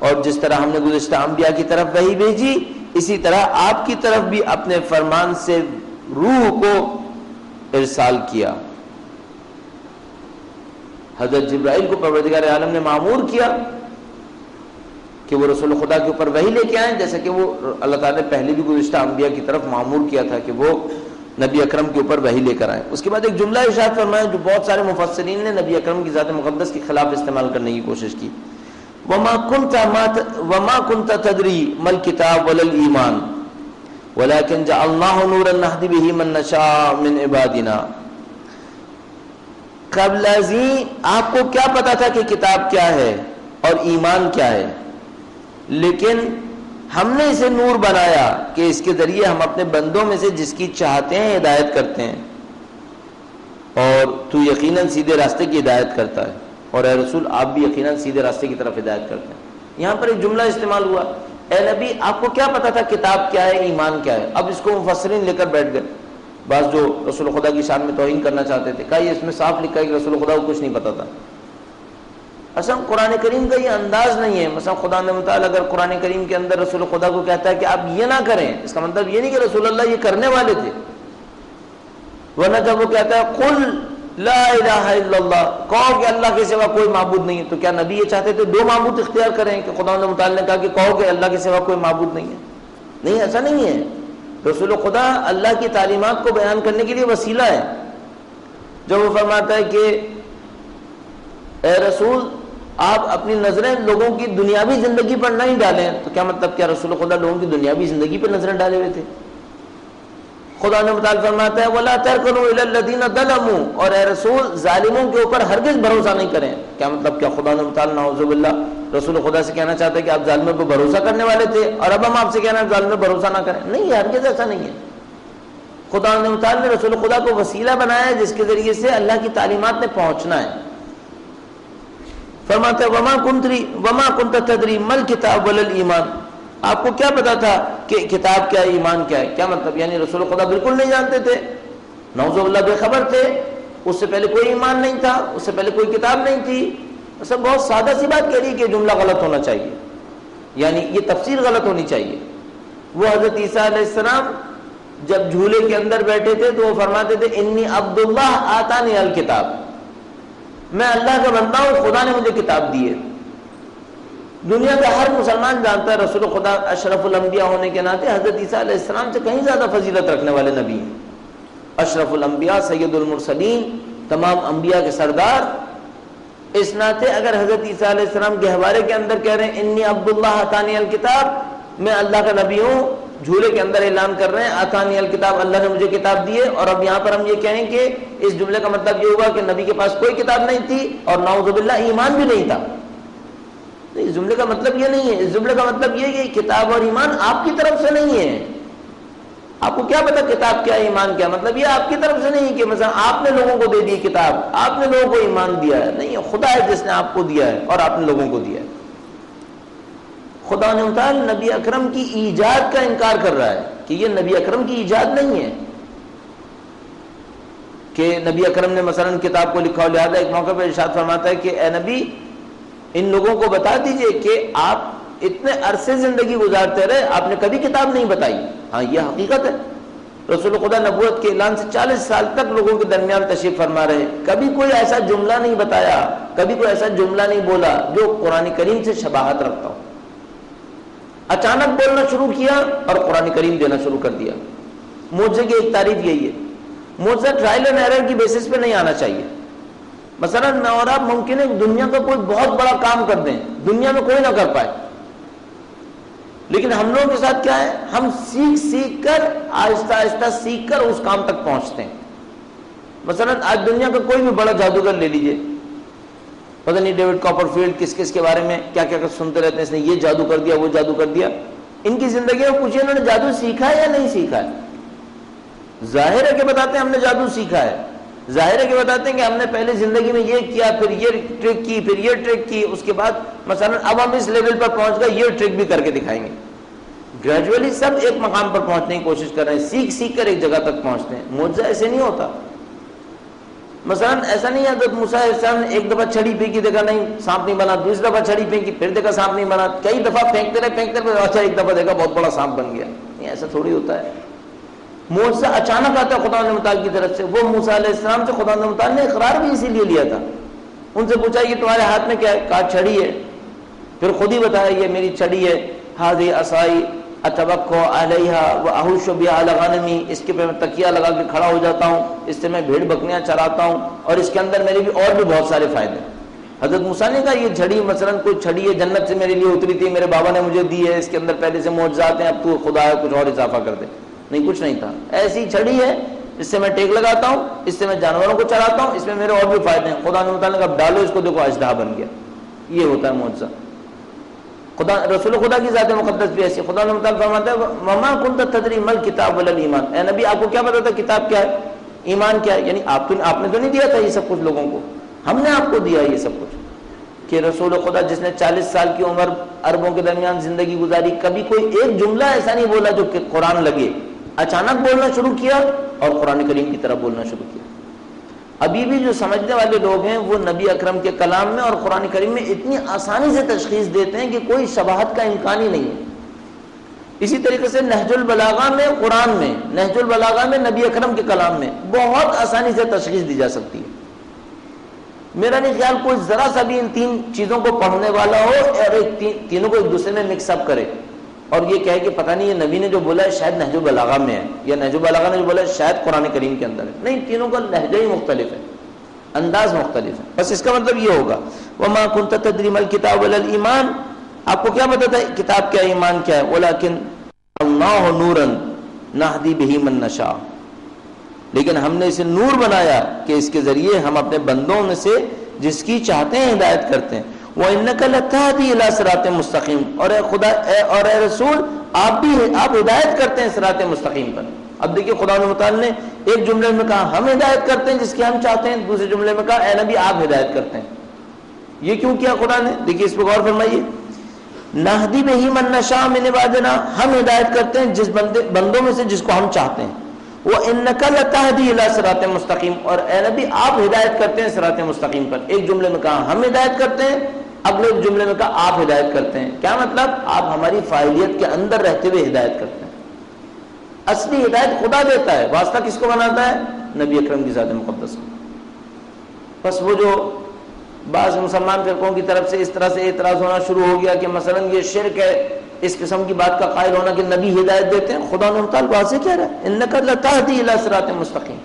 اور جس طرح ہم نے گزشتہ انبیاء کی طرف وحی بھیجی اسی طرح آپ کی طرف بھی اپنے فرمان سے روح کو ارسال کیا. حضرت جبرائیل کو پروردگار عالم نے مامور کیا کہ وہ رسول خدا کے اوپر وحی لے کے آئیں, جیسا کہ وہ اللہ تعالیٰ نے پہلے بھی گزشتہ انبیاء کی طرف مامور کیا تھا کہ وہ نبی اکرم کے اوپر وحی لے کر آئیں. اس کے بعد ایک جملہ ارشاد فرمایا جو بہت سارے مفسرین نے نبی اکرم کی ذات مقدس کے خلاف استعمال کرنے کی کوشش کی. وما كنت تدري ما الكتاب ولا الإيمان ولكن جعلناه نورا نهدي به من نشاء من عبادنا. قبل ازیں آپ کو کیا پتا تھا کہ کتاب کیا ہے اور ایمان کیا ہے، لیکن ہم نے اسے نور بنایا کہ اس کے ذریعے ہم اپنے بندوں میں سے جس کی چاہتے ہیں ہدایت کرتے ہیں، اور تو یقیناً سیدھے راستے کی ہدایت کرتا ہے، اور اے رسول آپ بھی یقیناً سیدھے راستے کی طرف ہدایت کرتے ہیں. یہاں پر ایک جملہ استعمال ہوا، اے نبی آپ کو کیا پتا تھا کتاب کیا ہے ایمان کیا ہے. اب اس کو مفسرین لے کر بیٹھ گئے، بعض جو رسول خدا کی شان میں توہین کرنا چاہتے تھے، کہا یہ اس میں صاف لکھا ہے کہ رسول خدا کو کچھ نہیں پتا تھا. اصل قرآن کریم کا یہ انداز نہیں ہے. مثلا خدا نے متعال اگر قرآن کریم کے اندر رسول خدا کو کہتا ہے کہ آپ یہ نہ کریں، اس کا مطلب یہ نہیں کہ رسول اللہ یہ کرنے والے تھے، ورنہ جب وہ کہتا ہے قل لا الہ الا اللہ، کہو کہ اللہ کے سوا کوئی معبود نہیں ہے، تو کیا نبی یہ چاہتے تھے دو معبود اختیار کریں کہ خدا نے متعال نے کہا کہ کہو کہ اللہ کے سوا کوئی معبود نہیں ہے؟ نہیں، ایسا نہیں ہے. رسول خدا اللہ کی تعلیمات کو بیان کرنے کے لیے وسیلہ ہے. جب وہ فرماتا ہے کہ اے رسول آپ اپنی نظریں لوگوں کی دنیاوی زندگی پر نہیں ڈالیں، تو کیا مطلب کیا رسول خدا لوگوں کی دنیاوی زندگی پر نظریں ڈالے ہوئے تھے؟ خدا نے متعال فرماتا ہے وَلَا تَرْكَنُوا إِلَى الَّذِينَ ظَلَمُوا، اور اے رسول ظالموں کے اوپر ہرگز بھروسہ نہیں کریں. کیا مطلب کیا خدا نے متعال نعوذ باللہ رسول خدا سے کہنا چاہتا ہے کہ آپ ظالموں پہ بھروسہ کرنے والے تھے اور اب ہم آپ سے کہنا ہے ظالموں پہ بھروسہ نہ کریں؟ نہیں، ہرگز ایسا نہیں ہے. خدا نے متعال نے رسول خدا کو وسیلہ بنایا ہے جس کے ذریعے سے اللہ کی تعلیمات میں پہنچنا ہے. فرماتا ہے وما كنت تدري ما الكتاب ولا الایمان، آپ کو کیا پتا تھا کہ کتاب کیا ہے ایمان کیا ہے؟ کیا مطلب یعنی رسول خدا بالکل نہیں جانتے تھے، نعوذ باللہ بے خبر تھے، اس سے پہلے کوئی ایمان نہیں تھا، اس سے پہلے کوئی کتاب نہیں تھی. سب بہت سادہ سی بات کہہ رہی ہے کہ جملہ غلط ہونا چاہیے، یعنی یہ تفسیر غلط ہونی چاہیے. وہ حضرت عیسیٰ علیہ السلام جب جھولے کے اندر بیٹھے تھے تو وہ فرماتے تھے انی عبداللہ آتانی الکتاب، میں اللہ کا بندہ ہوں، خدا نے مجھے کتاب دی ہے. دنیا کا ہر مسلمان جانتا ہے رسول خدا اشرف الانبیاء ہونے کے ناطے حضرت عیسیٰ علیہ السلام سے کہیں زیادہ فضیلت رکھنے والے نبی ہیں. اشرف الانبیاء سید المرسلین، تمام انبیاء کے سردار. اس ناطے اگر حضرت عیسیٰ علیہ السلام گہوارے کے اندر کہہ رہے ہیں انی عبداللہ آتانی الکتاب، میں اللہ کا نبی ہوں، جھولے کے اندر اعلان کر رہے ہیں آتانی الکتاب، اللہ نے مجھے کتاب دی ہے، اور اب یہاں پر ہم یہ کہیں کہ اس جملے کا مطلب یہ ہوا کہ نبی کے پاس کوئی کتاب نہیں تھی اور نعوذ باللہ ایمان بھی نہیں تھا. اس جملے کا مطلب یہ نہیں ہے. اس جملے کا مطلب یہ کہ کتاب اور ایمان آپ کی طرف سے نہیں ہے. آپ کو کیا پتا کتاب کیا ہے ایمان کیا؟ مطلب یہ آپ کی طرف سے نہیں کہ مثلا آپ نے لوگوں کو دے دی کتاب، آپ نے لوگوں کو ایمان دیا ہے. نہیں، خدا ہے جس نے آپ کو دیا ہے اور آپ نے لوگوں کو دیا ہے. خدا نے متعال نبی اکرم کی ایجاد کا انکار کر رہا ہے کہ یہ نبی اکرم کی ایجاد نہیں ہے کہ نبی اکرم نے مثلا کتاب کو لکھا. لہذا ایک موقع پر ارشاد فرماتا ہے کہ اے نبی ان لوگوں کو بتا دیجئے کہ آپ اتنے عرصے زندگی گزارتے رہے، آپ نے کبھی کتاب نہیں بتائی. ہاں یہ حقیقت ہے. رسول خدا نبوت کے اعلان سے 40 سال تک لوگوں کے درمیان تشریف فرما رہے، کبھی کوئی ایسا جملہ نہیں بتایا، کبھی کوئی ایسا جملہ نہیں بولا جو قرآن کریم سے شباہت رکھتا ہو. اچانک بولنا شروع کیا اور قرآن کریم دینا شروع کر دیا. معجزے کی ایک تعریف یہی ہے. معجزہ ٹرائل اینڈ ایرر کی بیسس پہ نہیں آنا چاہیے. مثلا میں اور آپ ممکن ہے دنیا کا کوئی بہت بڑا کام کر دیں، دنیا میں کوئی نہ کر پائے، لیکن ہم لوگوں کے ساتھ کیا ہے، ہم سیکھ کر آہستہ آہستہ سیکھ کر اس کام تک پہنچتے ہیں. مثلا آج دنیا کا کوئی بھی بڑا جادوگر لے لیجئے، پتہ نہیں ڈیوڈ کاپر فیلڈ کس کے بارے میں کیا کیا سنتے رہتے ہیں، اس نے یہ جادو کر دیا وہ جادو کر دیا. ان کی زندگی میں پوچھئے انہوں نے جادو سیکھا ہے یا نہیں سیکھا ہے؟ ظاہر ہے کہ بتاتے ہیں ہم نے جادو سیکھا ہے، ظاہر ہے کہ بتاتے ہیں کہ ہم نے پہلے زندگی میں یہ کیا، پھر یہ ٹرک کی، پھر یہ ٹرک کی، اس کے بعد مثلا اب ہم اس لیول پر پہنچ گئے، یہ ٹرک بھی کر کے دکھائیں گے. گریجولی سب ایک مقام پر پہنچنے کی کوشش کر رہے ہیں، سیکھ کر ایک جگہ تک پہنچتے ہیں. معجزہ ایسے نہیں ہوتا. مثلا ایسا نہیں ہے حضرت موسیٰ علیہ السلام نے ایک دفعہ چھڑی پھینکی، دیکھا نہیں سانپ نہیں بنا، دوسری دفعہ چھڑی پھینکی پھر دیکھا سانپ نہیں بنا، کئی دفعہ پھینکتے رہے، اچھا ایک دفعہ دیکھا بہت بڑا سانپ بن گیا. نہیں، ایسا تھوڑی ہوتا ہے. معجزہ اچانک آتا ہے خدا نے متعال کی طرف سے. وہ موسیٰ علیہ السلام سے خدا نے متعال نے اقرار بھی اسی لیے لیا تھا. ان سے پوچھا کہ تمہارے ہاتھ میں کیا ہے؟ کہا چھڑی ہے. پھر خود ہی بتایا یہ میری چھڑی ہے، ہذی عصائی اتوکا علیہا واحش بہا علی غنمی، اس کے پہ میں تکیہ لگا کے کھڑا ہو جاتا ہوں، اس سے میں بھیڑ بکریاں چراتا ہوں، اور اس کے اندر میرے بھی اور بھی بہت سارے فائدے. حضرت موسیٰ نے کہا یہ جھڑی مثلاً کوئی چھڑی ہے جنت سے میرے لیے اتری تھی، میرے بابا نے مجھے دی ہے، اس کے اندر پہلے سے معجزات ہیں، اب تو خدا ہے کچھ اور اضافہ کر دے. نہیں، کچھ نہیں تھا. ایسی چھڑی ہے، اس سے میں ٹیک لگاتا ہوں، اس سے میں جانوروں کو چراتا ہوں، اس میں میرے اور بھی فائدے ہیں. خدا نے متعلق اب ڈالو اس کو، دیکھو اژدہا بن گیا. یہ ہوتا ہے معجزہ. خدا رسول خدا کی ذات مقدس بھی ایسی. خدا نے متعلق فرماتا ہے وما كنت تدری ما الکتاب ولا الایمان. اے نبی آپ کو کیا پتا تھا کتاب کیا ہے، ایمان کیا ہے؟ یعنی آپ نے تو نہیں دیا تھا یہ سب کچھ لوگوں کو، ہم نے آپ کو دیا یہ سب کچھ. کہ رسول خدا جس نے 40 سال کی عمر عربوں کے درمیان زندگی گزاری، کبھی کوئی ایک جملہ ایسا نہیں بولا جو کہ قرآن لگے. اچانک بولنا شروع کیا اور قرآن کریم کی طرف بولنا شروع کیا. ابھی بھی جو سمجھنے والے لوگ ہیں وہ نبی اکرم کے کلام میں اور قرآن کریم میں اتنی آسانی سے تشخیص دیتے ہیں کہ کوئی شباہت کا امکان ہی نہیں ہے. اسی طریقے سے نہج البلاغہ میں قرآن میں، نہج البلاغہ میں نبی اکرم کے کلام میں بہت آسانی سے تشخیص دی جا سکتی ہے. میرا نہیں خیال کوئی ذرا سا بھی ان تین چیزوں کو پڑھنے والا ہو اور تینوں کو ایک دوسرے میں مکس اپ کرے اور یہ کہے کہ پتہ نہیں یہ نبی نے جو بولا ہے شاید نہج البلاغہ میں ہے، یا نہج البلاغہ نے جو بولا ہے شاید قرآن کریم کے اندر ہے. نہیں، تینوں کا لہجہ ہی مختلف ہے، انداز مختلف ہے. بس اس کا مطلب یہ ہوگا وما كنت تدری ما الکتاب ولا الایمان. آپ کو کیا پتا تھا کتاب کیا ہے، ایمان کیا ہے؟ ولکن اللہ نورا نہدی بہ من نشاء. لیکن ہم نے اسے نور بنایا کہ اس کے ذریعے ہم اپنے بندوں میں سے جس کی چاہتے ہیں ہدایت کرتے ہیں. وَإِنَّكَ لَتَهْدِي إِلَىٰ صِرَاطٍ مُسْتَقِيمٍ. اور اے خدا اور اے رسول آپ ہدایت کرتے ہیں صراط مستقیم پر. اب دیکھیے خدا متعال نے ایک جملے میں کہا ہم ہدایت کرتے ہیں جس کی ہم چاہتے ہیں، دوسرے جملے میں کہا اے نبی آپ ہدایت کرتے ہیں. یہ کیوں کیا خدا نے؟ دیکھیے اس پہ غور فرمائیے. نہدی بہ من نشاء من عبادنا، ہم ہدایت کرتے ہیں جس بندوں میں سے جس کو ہم چاہتے ہیں. وَإِنَّكَ لَتَهْدِي إِلَىٰ صِرَاطٍ مُسْتَقِيمٍ. اور اے نبی آپ ہدایت کرتے ہیں صراط مستقیم پر. ایک جملے میں کہا ہم ہدایت کرتے ہیں، اگلے جملے میں کہا آپ ہدایت کرتے ہیں. کیا مطلب؟ آپ ہماری فاعلیت کے اندر رہتے ہوئے ہدایت کرتے ہیں. اصلی ہدایت خدا دیتا ہے، واسطہ کس کو بناتا ہے؟ نبی اکرم کی ذات مقدس کو. بس وہ جو بعض مسلمان فرقوں کی طرف سے اس طرح سے اعتراض ہونا شروع ہو گیا کہ مثلا یہ شرک ہے، اس قسم کی بات کا قائل ہونا کہ نبی ہدایت دیتے ہیں. خدا نے تعالیٰ واضح کہہ رہا ہے انک لتہدی الی صراط مستقیم،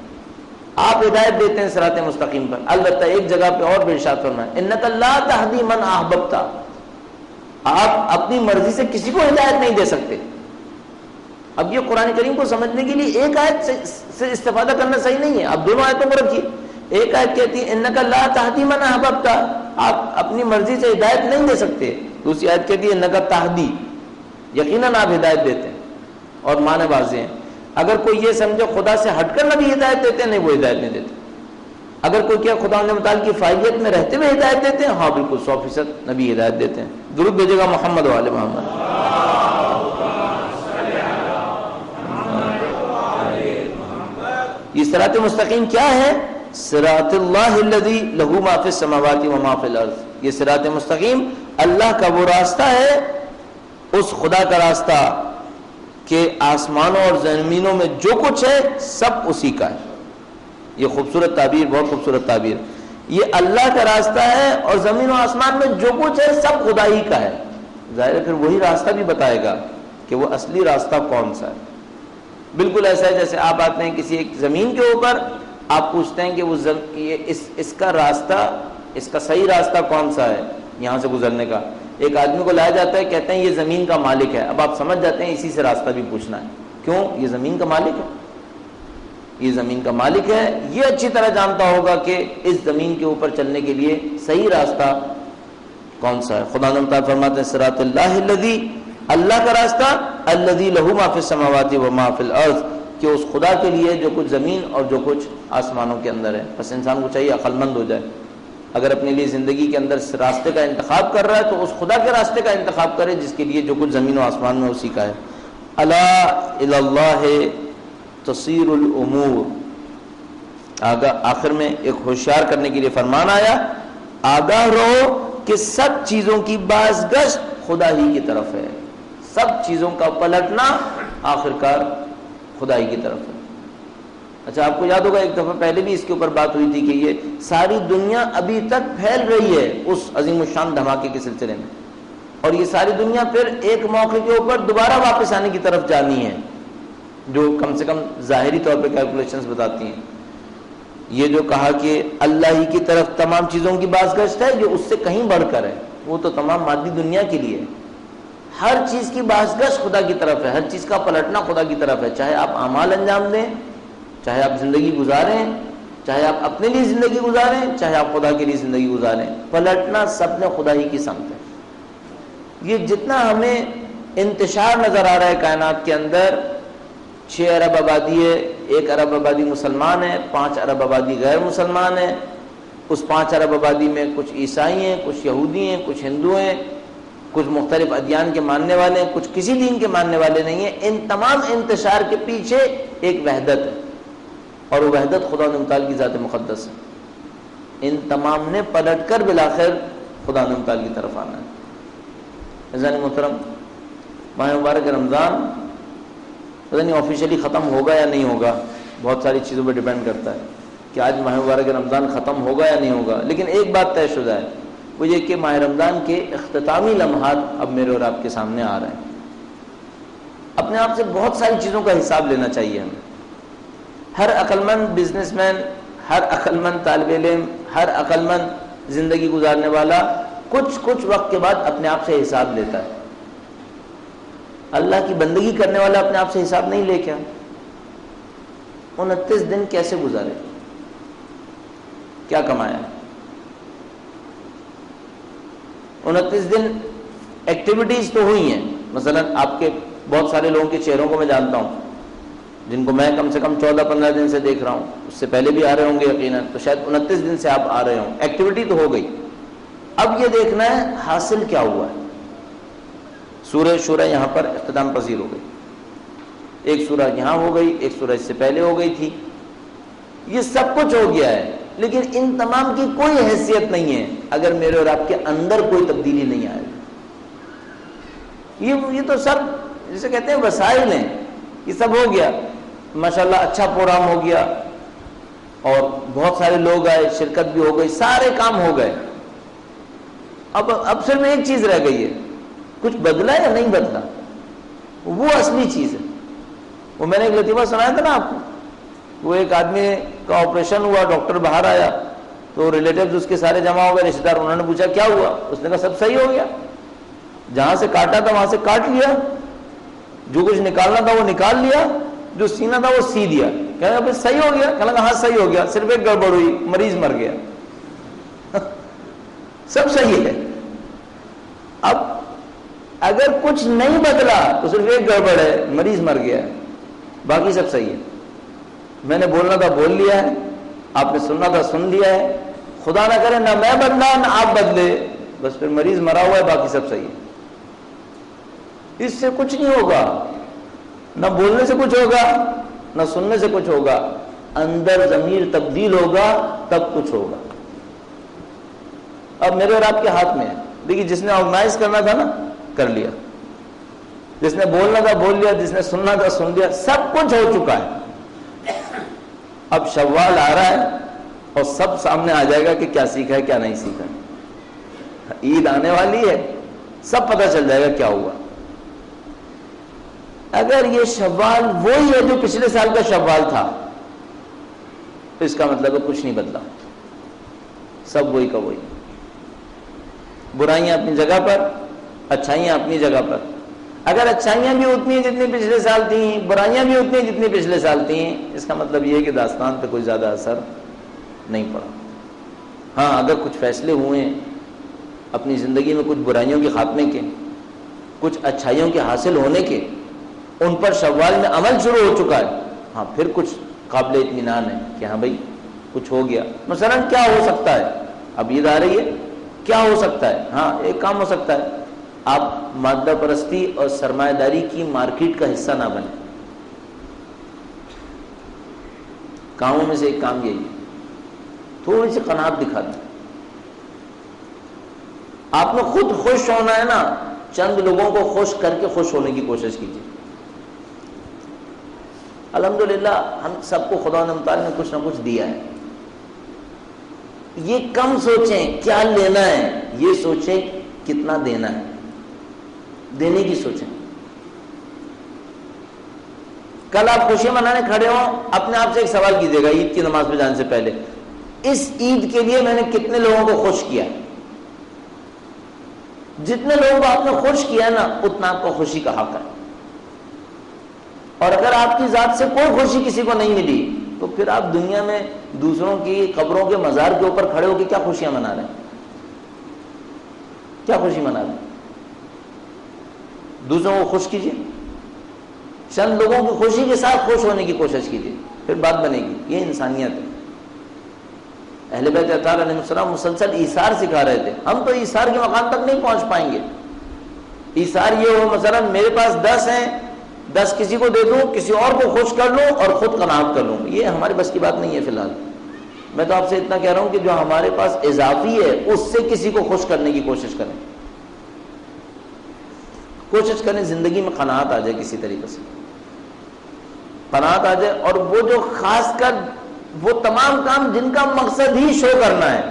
آپ ہدایت دیتے ہیں صراط مستقیم پر. البتہ ایک جگہ پہ اور بھی ارشاد فرمایا انک لا تہدی من احببت، آپ اپنی مرضی سے کسی کو ہدایت نہیں دے سکتے. اب یہ قرآن کریم کو سمجھنے کے لیے ایک آیت سے استفادہ کرنا صحیح نہیں ہے. آپ دونوں آیتوں کو رکھیے. ایک آیت کہتی ہے انک لا تہدی من احببت، آپ اپنی مرضی سے ہدایت نہیں دے سکتے. دوسری آیت کہتی ہے انک تہدی، یقیناً آپ ہدایت دیتے ہیں. اور معنی واضح ہیں. اگر کوئی یہ سمجھے خدا سے ہٹ کر نبی ہدایت دیتے ہیں، نہیں وہ ہدایت نہیں دیتے. اگر کوئی کیا خدا نے متعال کی فاعلیت میں رہتے ہوئے ہدایت دیتے ہیں، ہاں بالکل 100% نبی ہدایت دیتے ہیں. درود بھیجے گا محمد و آل محمد. یہ صراط مستقیم کیا ہے؟ صراط اللہ الذی لہ ما فی السماوات و ما فی الارض. یہ صراط مستقیم اللہ کا وہ راستہ ہے، اس خدا کا راستہ کہ آسمانوں اور زمینوں میں جو کچھ ہے سب اسی کا ہے. یہ خوبصورت تعبیر، بہت خوبصورت تعبیر. یہ اللہ کا راستہ ہے اور زمین و آسمان میں جو کچھ ہے سب خدا ہی کا ہے. ظاہر ہے پھر وہی راستہ بھی بتائے گا کہ وہ اصلی راستہ کون سا ہے. بالکل ایسا ہے جیسے آپ آتے ہیں کسی ایک زمین کے اوپر، آپ پوچھتے ہیں کہ وہ اس کا راستہ، اس کا صحیح راستہ کون سا ہے یہاں سے گزرنے کا. ایک آدمی کو لایا جاتا ہے، کہتے ہیں یہ زمین کا مالک ہے. اب آپ سمجھ جاتے ہیں اسی سے راستہ بھی پوچھنا ہے. کیوں؟ یہ زمین کا مالک ہے، یہ زمین کا مالک ہے. یہ اچھی طرح جانتا ہوگا کہ اس زمین کے اوپر چلنے کے لیے صحیح راستہ کون سا ہے. خدا نے تعالیٰ فرماتے ہیں صراط اللہ الذی، اللہ کا راستہ، الذی لہ ما فی السماوات و ما فی الارض، کہ اس خدا کے لیے جو کچھ زمین اور جو کچھ آسمانوں کے اندر ہے. بس انسان کو چاہیے عقل مند ہو جائے. اگر اپنے لیے زندگی کے اندر اس راستے کا انتخاب کر رہا ہے تو اس خدا کے راستے کا انتخاب کرے جس کے لیے جو کچھ زمین و آسمان میں اسی کا ہے. الا الی اللہ تصیر الامور. آخر میں ایک ہوشیار کرنے کے لیے فرمان آیا، آگاہ رہو کہ سب چیزوں کی بازگشت خدا ہی کی طرف ہے. سب چیزوں کا پلٹنا آخرکار خدا ہی کی طرف ہے. اچھا آپ کو یاد ہوگا ایک دفعہ پہلے بھی اس کے اوپر بات ہوئی تھی کہ یہ ساری دنیا ابھی تک پھیل رہی ہے اس عظیم الشان دھماکے کے سلسلے میں، اور یہ ساری دنیا پھر ایک موقع کے اوپر دوبارہ واپس آنے کی طرف جانی ہے، جو کم سے کم ظاہری طور پہ کیلکولیشنز بتاتی ہیں. یہ جو کہا کہ اللہ ہی کی طرف تمام چیزوں کی بازگشت ہے، جو اس سے کہیں بڑھ کر ہے، وہ تو تمام مادی دنیا کے لیے ہے۔ ہر چیز کی بازگشت خدا کی طرف ہے، ہر چیز کا پلٹنا خدا کی طرف ہے، چاہے آپ اعمال انجام دیں، چاہے آپ زندگی گزاریں، چاہے آپ اپنے لیے زندگی گزاریں، چاہے آپ خدا کے لیے زندگی گزاریں، پلٹنا سب نے خدا ہی کی سمت ہے۔ یہ جتنا ہمیں انتشار نظر آ رہا ہے کائنات کے اندر، 6 ارب آبادی ہے، 1 ارب آبادی مسلمان ہے، 5 ارب آبادی غیر مسلمان ہے، اس 5 ارب آبادی میں کچھ عیسائی ہیں، کچھ یہودی ہیں، کچھ ہندو ہیں، کچھ مختلف ادیان کے ماننے والے ہیں، کچھ کسی دین کے ماننے والے نہیں ہیں۔ ان تمام انتشار کے پیچھے ایک وحدت ہے، اور وہ وحدت خدا متعال کی ذات مقدس ہے۔ ان تمام نے پلٹ کر بالآخر خدا متعال کی طرف آنا ہے۔ عزیزان محترم، ماہ مبارک رمضان پتہ نہیں آفیشیلی ختم ہوگا یا نہیں ہوگا، بہت ساری چیزوں پہ ڈیپینڈ کرتا ہے کہ آج ماہ مبارک رمضان ختم ہوگا یا نہیں ہوگا، لیکن ایک بات طے شدہ ہے، وہ یہ کہ ماہ رمضان کے اختتامی لمحات اب میرے اور آپ کے سامنے آ رہے ہیں۔ اپنے آپ سے بہت ساری چیزوں کا حساب لینا چاہیے ہمیں۔ ہر عقل مند بزنس مین، ہر عقل مند طالب علم، ہر عقل مند زندگی گزارنے والا کچھ وقت کے بعد اپنے آپ سے حساب لیتا ہے۔ اللہ کی بندگی کرنے والا اپنے آپ سے حساب نہیں لے کیا؟ 29 دن کیسے گزارے، کیا کمایا؟ 29 دن ایکٹیویٹیز تو ہوئی ہیں، مثلا آپ کے بہت سارے لوگوں کے چہروں کو میں جانتا ہوں جن کو میں کم سے کم 14-15 دن سے دیکھ رہا ہوں، اس سے پہلے بھی آ رہے ہوں گے یقیناً، تو شاید 29 دن سے آپ آ رہے ہوں، ایکٹیویٹی تو ہو گئی۔ اب یہ دیکھنا ہے حاصل کیا ہوا ہے۔ سورہ شورہ یہاں پر اختتام پذیر ہو گئی، ایک سورہ یہاں ہو گئی، ایک سورہ اس سے پہلے ہو گئی تھی، یہ سب کچھ ہو گیا ہے، لیکن ان تمام کی کوئی حیثیت نہیں ہے اگر میرے اور آپ کے اندر کوئی تبدیلی نہیں آئے گی۔ یہ تو سب جسے کہتے ہیں وسائل ہیں، یہ سب ہو گیا، ماشاءاللہ اچھا پروگرام ہو گیا اور بہت سارے لوگ آئے، شرکت بھی ہو گئی، سارے کام ہو گئے۔ اب صرف ایک چیز رہ گئی ہے، کچھ بدلا یا نہیں بدلا، وہ اصلی چیز ہے۔ وہ میں نے ایک لطیفہ سنایا تھا نا آپ کو، وہ ایک آدمی کا آپریشن ہوا، ڈاکٹر باہر آیا تو ریلیٹیوز اس کے سارے جمع ہو گئے، رشتے دار، انہوں نے پوچھا کیا ہوا، اس نے کہا سب صحیح ہو گیا، جہاں سے کاٹا تھا وہاں سے کاٹ لیا، جو کچھ نکالنا تھا وہ نکال لیا، جو سینا تھا وہ سی دیا۔ کہنے لگا صحیح ہو گیا، کہنے لگا ہاں صحیح ہو گیا، صرف ایک گڑبڑ ہوئی، مریض مر گیا۔ سب صحیح ہے۔ اب اگر کچھ نہیں بدلا تو صرف ایک گڑبڑ ہے، مریض مر گیا، باقی سب صحیح ہے۔ میں نے بولنا تھا بول لیا ہے، آپ نے سننا تھا سن لیا ہے، خدا نہ کرے نہ میں بدلا نہ آپ بدلے، بس پھر مریض مرا ہوا ہے، باقی سب صحیح ہے۔ اس سے کچھ نہیں ہوگا، نہ بولنے سے کچھ ہوگا نہ سننے سے کچھ ہوگا، اندر ضمیر تبدیل ہوگا تب کچھ ہوگا۔ اب میرے اور آپ کے ہاتھ میں ہے، دیکھیے جس نے آرگنائز کرنا تھا نا کر لیا، جس نے بولنا تھا بول لیا، جس نے سننا تھا سن لیا، سب کچھ ہو چکا ہے۔ اب شوال آ رہا ہے اور سب سامنے آ جائے گا کہ کیا سیکھا ہے کیا نہیں سیکھا۔ عید آنے والی ہے، سب پتہ چل جائے گا کیا ہوا۔ اگر یہ شوال وہی ہے جو پچھلے سال کا شوال تھا تو اس کا مطلب ہے کچھ نہیں بدلا، سب وہی کا وہی، برائیاں اپنی جگہ پر، اچھائیاں اپنی جگہ پر۔ اگر اچھائیاں بھی اتنی ہیں جتنی پچھلے سال تھیں، برائیاں بھی اتنی ہیں جتنی پچھلے سال تھیں، اس کا مطلب یہ ہے کہ داستان پہ کوئی زیادہ اثر نہیں پڑا۔ ہاں اگر کچھ فیصلے ہوئے ہیں اپنی زندگی میں، کچھ برائیوں کے خاتمے کے، کچھ اچھائیوں کے حاصل ہونے کے، ان پر شوال میں عمل شروع ہو چکا ہے، ہاں پھر کچھ قابل اطمینان ہے کہ ہاں بھائی کچھ ہو گیا۔ مثلا کیا ہو سکتا ہے، اب عید آ رہی ہے، کیا ہو سکتا ہے؟ ہاں ایک کام ہو سکتا ہے، آپ مادہ پرستی اور سرمایہ داری کی مارکیٹ کا حصہ نہ بنیں۔ کاموں میں سے ایک کام یہی ہے، تھوڑی سی قناعت دکھا دیں۔ آپ نے خود خوش ہونا ہے نا، چند لوگوں کو خوش کر کے خوش ہونے کی کوشش کیجیے۔ الحمدللہ ہم سب کو خدا متعال نے کچھ نہ کچھ دیا ہے، یہ کم سوچیں کیا لینا ہے، یہ سوچیں کتنا دینا ہے، دینے کی سوچیں۔ کل آپ خوشی منانے کھڑے ہوں، اپنے آپ سے ایک سوال کیجیے گا عید کی نماز پہ جانے سے پہلے، اس عید کے لیے میں نے کتنے لوگوں کو خوش کیا؟ جتنے لوگوں کو آپ نے خوش کیا نا، اتنا آپ کو خوشی کا حق ہے. اور اگر آپ کی ذات سے کوئی خوشی کسی کو نہیں ملی تو پھر آپ دنیا میں دوسروں کی قبروں کے مزار کے اوپر کھڑے ہو کے کیا خوشیاں منا رہے ہیں؟ کیا خوشی منا رہے ہیں؟ دوسروں کو خوش کیجیے، چند لوگوں کی خوشی کے ساتھ خوش ہونے کی کوشش کیجیے، پھر بات بنے گی. یہ انسانیت ہے. اہل بیت اطہار علیہ السلام مسلسل ایثار سکھا رہے تھے. ہم تو ایثار کے مقام تک نہیں پہنچ پائیں گے. ایثار یہ ہو مثلا میرے پاس 10 ہیں، 10 کسی کو دے دوں، کسی اور کو خوش کر لوں اور خود قناعت کر لوں. یہ ہمارے بس کی بات نہیں ہے. فی الحال میں تو آپ سے اتنا کہہ رہا ہوں کہ جو ہمارے پاس اضافی ہے اس سے کسی کو خوش کرنے کی کوشش کریں. کوشش کریں زندگی میں قناعت آ جائے، کسی طریقے سے قناعت آ جائے. اور وہ جو خاص کر وہ تمام کام جن کا مقصد ہی شو کرنا ہے،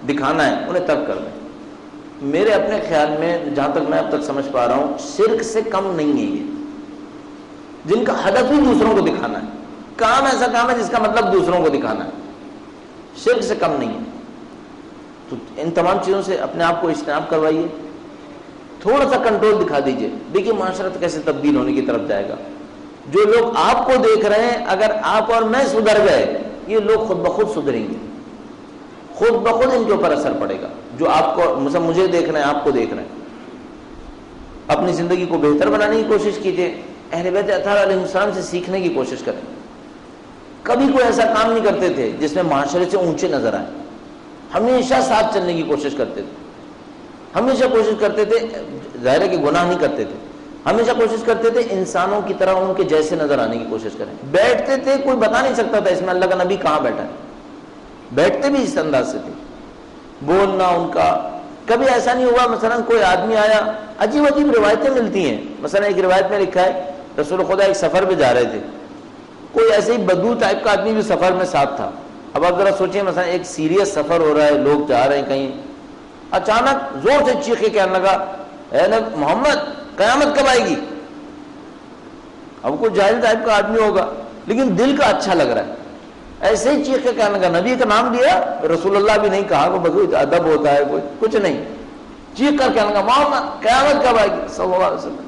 دکھانا ہے، انہیں ترک کر دیں. میرے اپنے خیال میں جہاں تک میں اب تک سمجھ پا رہا ہوں، شرک سے کم نہیں ہے یہ. جن کا ہدف ہی دوسروں کو دکھانا ہے، کام ایسا کام ہے جس کا مطلب دوسروں کو دکھانا ہے، شرک سے کم نہیں ہے. تو ان تمام چیزوں سے اپنے آپ کو اجتناب کروائیے، تھوڑا سا کنٹرول دکھا دیجئے. دیکھیے معاشرت کیسے تبدیل ہونے کی طرف جائے گا. جو لوگ آپ کو دیکھ رہے ہیں، اگر آپ اور میں سدھر گئے، یہ لوگ خود بخود سدھریں گے، خود بخود ان کے اوپر اثر پڑے گا. جو آپ کو مثلا مجھے دیکھ رہے ہیں، آپ کو دیکھ رہے ہیں، اپنی زندگی کو بہتر بنانے کی کوشش کیجیے. اہل بیت اطہار علیہ السلام سے سیکھنے کی کوشش کریں. کبھی کوئی ایسا کام نہیں کرتے تھے جس میں معاشرے سے اونچے نظر آئے. ہمیشہ ساتھ چلنے کی کوشش کرتے تھے، ہمیشہ کوشش کرتے تھے. ظاہر ہے کہ گناہ نہیں کرتے تھے، ہمیشہ کوشش کرتے تھے انسانوں کی طرح ان کے جیسے نظر آنے کی کوشش کریں. بیٹھتے تھے، کوئی بتا نہیں سکتا تھا اس میں اللہ کا نبی کہاں بیٹھا ہے. بیٹھتے بھی اس انداز سے تھے. بولنا ان کا کبھی ایسا نہیں ہوا مثلا کوئی آدمی آیا. عجیب عجیب روایتیں ملتی ہیں. مثلا ایک روایت میں لکھا ہے رسول خدا ایک سفر پہ جا رہے تھے، کوئی ایسے ہی بدو ٹائپ کا آدمی بھی سفر میں ساتھ تھا. اب آپ ذرا سوچیں مثلا ایک سیریس سفر ہو رہا ہے، لوگ جا رہے ہیں کہیں، اچانک زور سے چیخے کہنے لگا اے محمد قیامت کب آئے گی. اب کوئی جاہل ٹائپ کا آدمی ہوگا لیکن دل کا اچھا لگ رہا ہے. ایسے ہی چیخ کے کہنے لگا، نبی کا نام لیا، رسول اللہ بھی نہیں کہا، کوئی بدو ادب ہوتا ہے کوئی کچھ نہیں، چیخ کر کہنے لگا محمد قیامت کب آئے گی صلی اللہ علیہ وسلم.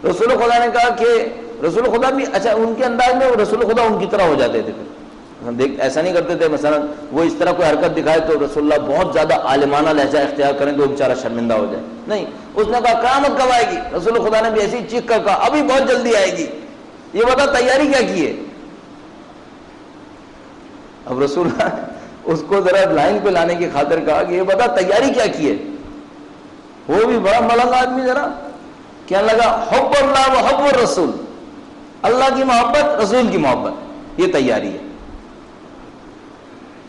رسول خدا نے کہا کہ رسول خدا بھی اچھا ان کے انداز میں رسول خدا ان کی طرح ہو جاتے تھے. دیکھ ایسا نہیں کرتے تھے مثلا وہ اس طرح کوئی حرکت دکھائے تو رسول اللہ بہت زیادہ عالمانہ لہجہ اختیار کریں تو وہ بیچارہ شرمندہ ہو جائے. نہیں، اس نے کہا قیامت کب آئے گی. رسول خدا نے بھی ایسی چیخ کر کہا ابھی بہت جلدی آئے گی. یہ بتا تیاری کیا کی ہے. اب رسول اللہ اس کو ذرا لائن پہ لانے کی خاطر کہا کہ یہ بتا تیاری کیا کی ہے. وہ بھی بڑا ملنگ آدمی ذرا کہنے لگا حب اللہ و حب الرسول، اللہ کی محبت رسول کی محبت یہ تیاری ہے.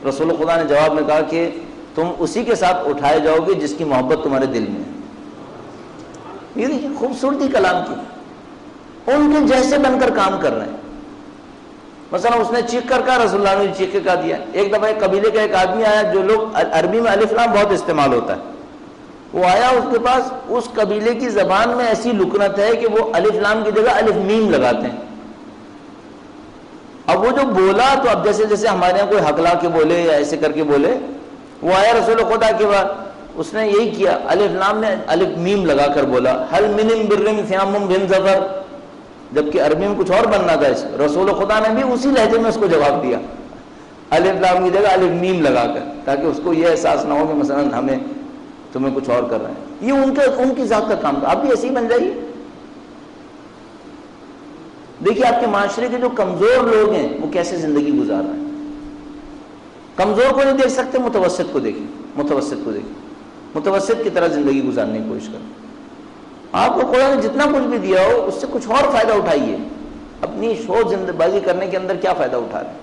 رسول خدا نے جواب میں کہا کہ تم اسی کے ساتھ اٹھائے جاؤ گے جس کی محبت تمہارے دل میں ہے. یہ دیکھیے خوبصورتی کلام کی، ان کے جیسے بن کر کام کر رہے ہیں. مثلا اس نے چیخ کر کہا، رسول اللہ نے چیخ کے کہا دیا. ایک دفعہ ایک قبیلے کا ایک آدمی آیا، جو لوگ عربی میں الف لام بہت استعمال ہوتا ہے، وہ آیا، اس کے پاس اس قبیلے کی زبان میں ایسی لکنت ہے کہ وہ الف لام کی جگہ الف میم لگاتے ہیں. اب وہ جو بولا تو اب جیسے جیسے ہمارے یہاں کوئی ہکلا کے بولے یا ایسے کر کے بولے، وہ آیا رسول خدا کے بعد اس نے یہی کیا، الف لام نے الف میم لگا کر بولا ہل منم برم فیامم بن ظفر، جبکہ عربی میں کچھ اور بننا تھا. اس رسول خدا نے بھی اسی لہجے میں اس کو جواب دیا، الف لام کی جگہ الف میم لگا کر، تاکہ اس کو یہ احساس نہ ہو کہ مثلا ہمیں تمہیں کچھ اور کر رہے ہیں. یہ ان کی ذات کا کام تھا. آپ بھی ایسے ہی بن جائیے. دیکھیے آپ کے معاشرے کے جو کمزور لوگ ہیں وہ کیسے زندگی گزار رہے ہیں. کمزور کو نہیں دیکھ سکتے، متوسط کو دیکھیں، متوسط کو دیکھیں، متوسط کی طرح زندگی گزارنے کی کوشش کریں. آپ کو قرآن نے جتنا کچھ بھی دیا ہو اس سے کچھ اور فائدہ اٹھائیے. اپنی شو زندہ بازی کرنے کے اندر کیا فائدہ اٹھا رہے ہیں.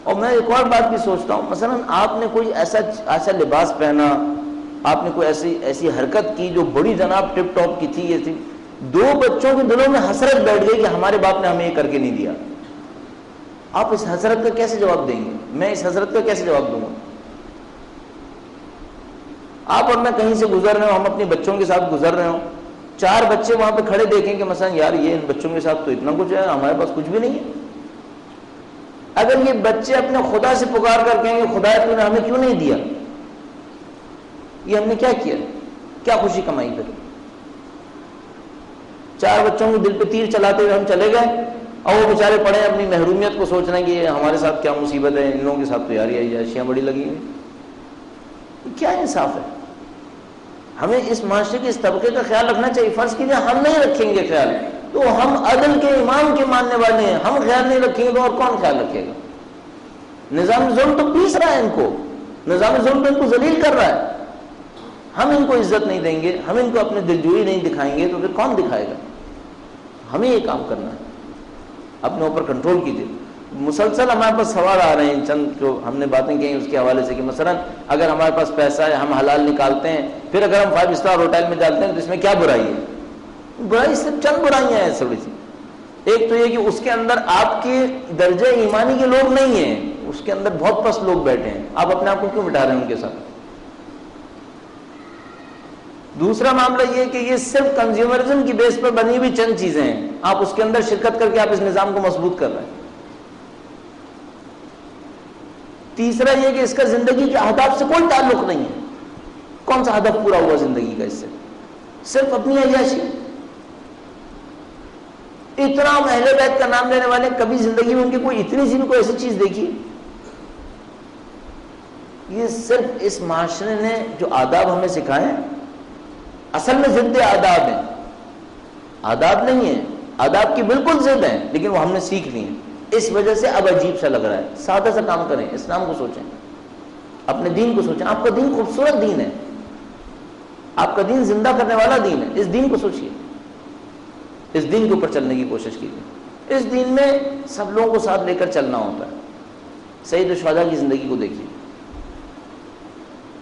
اور میں ایک اور بات بھی سوچتا ہوں، مثلا آپ نے کوئی ایسا لباس پہنا، آپ نے کوئی ایسی حرکت کی جو بڑی جناب ٹپ ٹاپ کی تھی، یہ تھی، 2 بچوں کے دلوں میں حسرت بیٹھ گئی کہ ہمارے باپ نے ہمیں یہ کر کے نہیں دیا. آپ اس حسرت کا کیسے جواب دیں گے؟ میں اس حسرت کا کیسے جواب دوں گا؟ آپ اور میں کہیں سے گزر رہے ہوں، ہم اپنے بچوں کے ساتھ گزر رہے ہوں، 4 بچے وہاں پہ کھڑے دیکھیں کہ مثلا یار یہ ان بچوں کے ساتھ تو اتنا کچھ ہے، ہمارے پاس کچھ بھی نہیں ہے. اگر یہ بچے اپنے خدا سے پکار کر کہیں گے خدا تو نے ہمیں کیوں نہیں دیا، یہ ہم نے کیا کیا، کیا خوشی کمائی پھر؟ 4 بچوں کے دل پہ تیر چلاتے ہوئے ہم چلے گئے اور وہ بیچارے پڑے ہیں اپنی محرومیت کو سوچ رہے ہیں کہ یہ ہمارے ساتھ کیا مصیبت ہے، ان لوگوں کے ساتھ تو یار یہ عیاشیاں بڑی لگی ہیں. کیا انصاف ہے؟ ہمیں اس معاشرے کے اس طبقے کا خیال رکھنا چاہیے. فرض کیجیے ہم نہیں رکھیں گے خیال تو ہم عدل کے امام کے ماننے والے ہیں، ہم خیال نہیں رکھیں گے تو اور کون خیال رکھے گا؟ نظام ظلم تو پیس رہا ہے ان کو، نظام ظلم تو ان کو ذلیل کر رہا ہے. ہم ان کو عزت نہیں دیں گے، ہم ان کو اپنے دلجوئی نہیں دکھائیں گے تو پھر کون دکھائے گا؟ ہمیں یہ کام کرنا ہے. اپنے اوپر کنٹرول کیجیے. مسلسل ہمارے پاس سوال آ رہے ہیں چند جو ہم نے باتیں کی اس کے حوالے سے کہ مثلا اگر ہمارے پاس پیسہ ہے ہم حلال نکالتے ہیں، پھر اگر ہم 5 اسٹار ہوٹل میں جاتے ہیں تو اس میں کیا برائی ہے؟ برائی صرف چند برائیاں ہیں تھوڑی سی. ایک تو یہ کہ اس کے اندر آپ کے درجہ ایمانی کے لوگ نہیں ہیں، اس کے اندر بہت پست لوگ بیٹھے ہیں، آپ اپنے آپ کو کیوں بٹھا رہے ہیں ان کے ساتھ؟ دوسرا معاملہ یہ کہ یہ صرف کنزیومرزم کی بیس پر بنی ہوئی چند چیزیں ہیں، آپ اس کے اندر شرکت کر کے آپ اس نظام کو مضبوط کر رہے ہیں. تیسرا یہ کہ اس کا زندگی کے اہداف سے کوئی تعلق نہیں ہے. کون سا ہدف پورا ہوا زندگی کا اس سے؟ صرف اپنی عیاشی. اتنا اہل بیت کا نام لینے والے کبھی زندگی میں ان کی کوئی اتنی سی بھی کوئی ایسی چیز دیکھی؟ یہ صرف اس معاشرے نے جو آداب ہمیں سکھائے ہیں اصل میں ضد آداب ہیں، آداب نہیں ہیں، آداب کی بالکل ضد ہیں، لیکن وہ ہم نے سیکھ لی ہیں. اس وجہ سے اب عجیب سا لگ رہا ہے. سادہ سا کام کریں، اسلام کو سوچیں، اپنے دین کو سوچیں. آپ کا دین خوبصورت دین ہے، آپ کا دین زندہ کرنے والا دین ہے. اس دین کو سوچیے، اس دین کے اوپر چلنے کی کوشش کیجیے. اس دین میں سب لوگوں کو ساتھ لے کر چلنا ہوتا ہے. سید الشہداء کی زندگی کو دیکھیے.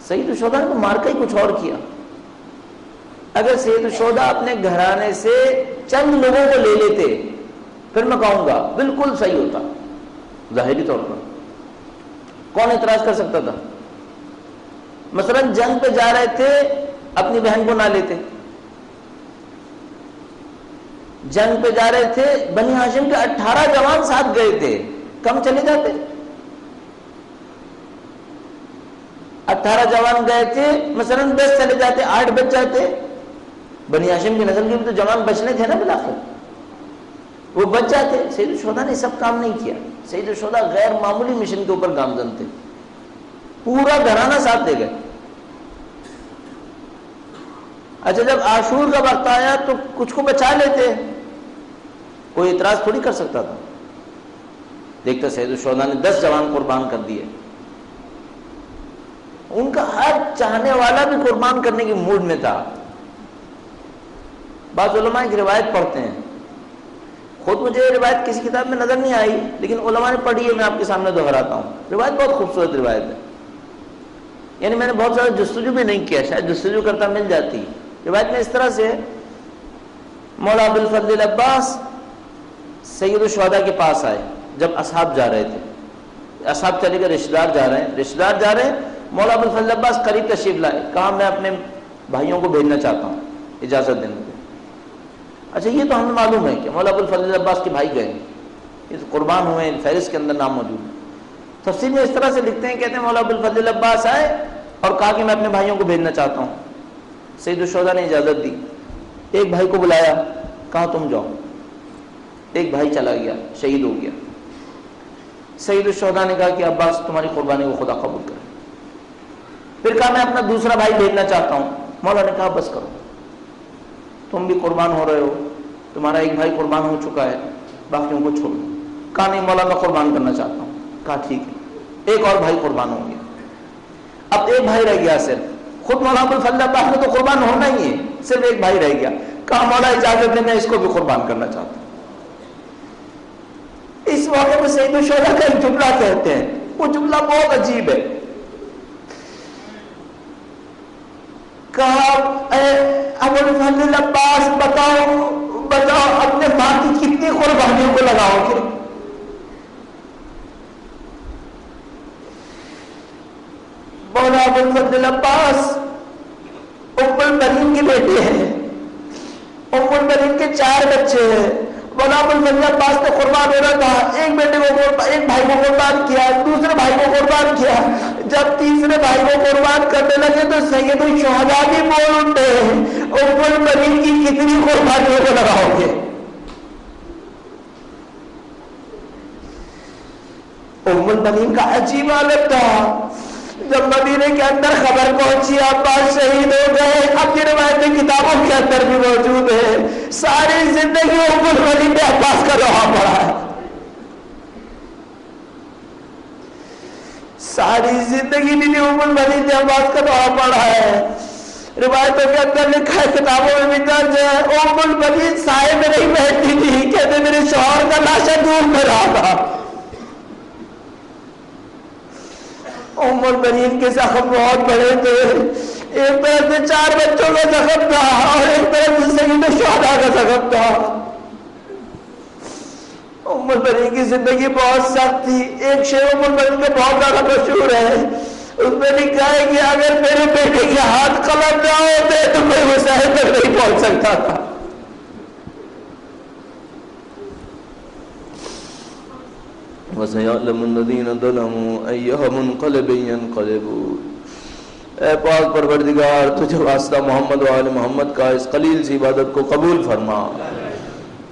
سید الشہداء نے تو مارکا ہی کچھ اور کیا. اگر سید الشہداء اپنے گھرانے سے چند لوگوں کو لے لیتے پھر میں کہوں گا بالکل صحیح ہوتا. ظاہری طور پر کون اعتراض کر سکتا تھا؟ مثلا جنگ پہ جا رہے تھے، اپنی بہن کو نہ لیتے. جنگ پہ جا رہے تھے، بنی ہاشم کے 18 جوان ساتھ گئے تھے، کم چلے جاتے. 18 جوان گئے تھے، مثلا 10 چلے جاتے، 8 بچ جاتے. بنی ہاشم کی نسل کے بھی تو جوان بچنے تھے نا بالآخر، وہ بچ جاتے. سید الشہداء نے سب کام نہیں کیا. سید الشہداء غیر معمولی مشن کے اوپر گامزن تھے، پورا گھرانہ ساتھ لے گئے. اچھا جب عاشور کا وقت آیا تو کچھ کو بچا لیتے، کوئی اعتراض تھوڑی کر سکتا تھا. دیکھتا سید الشہداء نے 10 جوان قربان کر دیے. ان کا ہر چاہنے والا بھی قربان کرنے کی موڈ میں تھا. بعض علماء کی روایت پڑھتے ہیں، خود مجھے یہ روایت کسی کتاب میں نظر نہیں آئی لیکن علماء نے پڑھی ہے، میں آپ کے سامنے دہراتا ہوں. روایت بہت خوبصورت روایت ہے، یعنی میں نے بہت زیادہ جستجو بھی نہیں کیا، شاید جستجو کرتا مل جاتی. روایت میں اس طرح سے ہے، مولا ابوالفضل عباس سید الشہداء کے پاس آئے جب اصحاب جا رہے تھے. اصحاب چلے گئے، رشتہ دار جا رہے ہیں، رشتہ دار جا رہے ہیں. مولا ابوالفضل عباس قریب تشریف لائے، کہا میں اپنے بھائیوں کو بھیجنا چاہتا ہوں، اجازت دیں مجھے. اچھا یہ تو ہمیں معلوم ہے کہ مولا ابوالفضل عباس کے بھائی گئے، یہ تو قربان ہوئے، فہرست کے اندر نام موجود ہے. تفسیر میں اس طرح سے لکھتے ہیں، کہتے ہیں مولا ابوالفضل عباس آئے اور کہا کہ میں اپنے بھائیوں کو بھیجنا چاہتا ہوں. سید الشہداء نے اجازت دی. ایک بھائی کو بلایا، کہا تم جاؤ. ایک بھائی چلا گیا، شہید ہو گیا. سید الشہداء نے کہا کہ عباس تمہاری قربانی کو خدا قبول کرے. پھر کہا میں اپنا دوسرا بھائی بھیجنا چاہتا ہوں. مولا نے کہا بس کرو، تم بھی قربان ہو رہے ہو، تمہارا ایک بھائی قربان ہو چکا ہے، باقیوں کو چھوڑ. کہا نہیں مولا میں قربان کرنا چاہتا ہوں. کہا ٹھیک ہے. ایک اور بھائی قربان ہو گیا. اب ایک بھائی رہ گیا صرف. خود مولا ابوالفضل عباس نے تو قربان ہونا ہی ہے، صرف ایک بھائی رہ گیا. کہا مولا اجازت دے میں اس کو بھی قربان کرنا چاہتا ہوں. اس واقعے میں سید الشہداء کا ایک جملہ کہتے ہیں، وہ جملہ بہت عجیب ہے. کہا اے ابوالفضل عباس بتاؤ اپنے ماں کی کتنی قربانیوں کو لگاؤ گے؟ مولا ابوالفضل عباس ام البنین کے بیٹے ہیں، ام المنین کے 4 بچے ہیں، غلام الفضل عباس نے قربان ہونا تھا، ایک بھائی کو قربان کیا، دوسرے بھائی کو قربان کیا، جب تیسرے بھائی کو قربان کرنے لگے تو سید الشہداء بھی بول اٹھے، ام المنین کی کتنی قربانیوں کو لگاؤ گے؟ ام المنین کا عجیب حالت تھا، جب مدینے کے اندر خبر پہنچی عباس شہید ہو گئے، اب یہ روایتیں کتابوں کے اندر بھی موجود ہے، ساری زندگی ام المنین نے عباس کا لوہا پڑا ہے، ساری زندگی بھی ام المنین نے عباس کا لوہا پڑا ہے۔ روایتوں کے اندر لکھا ہے، کتابوں میں بھی درج ہے، ام المنین سائے میں نہیں بیٹھتی تھی، کہتے میرے شوہر کا لاشا دور میں رہا تھا۔ ام المنین کے زخم بہت بڑے تھے، ایک طرف سے 4 بچوں کا زخم تھا اور ایک طرف سے سید الشہداء کا زخم تھا۔ ام المنین کی زندگی بہت سخت تھی۔ ایک شعر ام المنین کا بہت زیادہ مشہور ہے، اس میں لکھا ہے کہ اگر میرے بیٹے کے ہاتھ قلم نہ ہوتے تو میں حسین تک نہیں پہنچ سکتا تھا۔ وَسَيَعْلَمُ الَّذِينَ ظَلَمُوا أَيَّ مُنْقَلِبٍ يَنْقَلِبُونَ۔ اے پاک پروردگار تجھے واسطہ محمد و آل محمد کا اس قلیل سی عبادت کو قبول فرما۔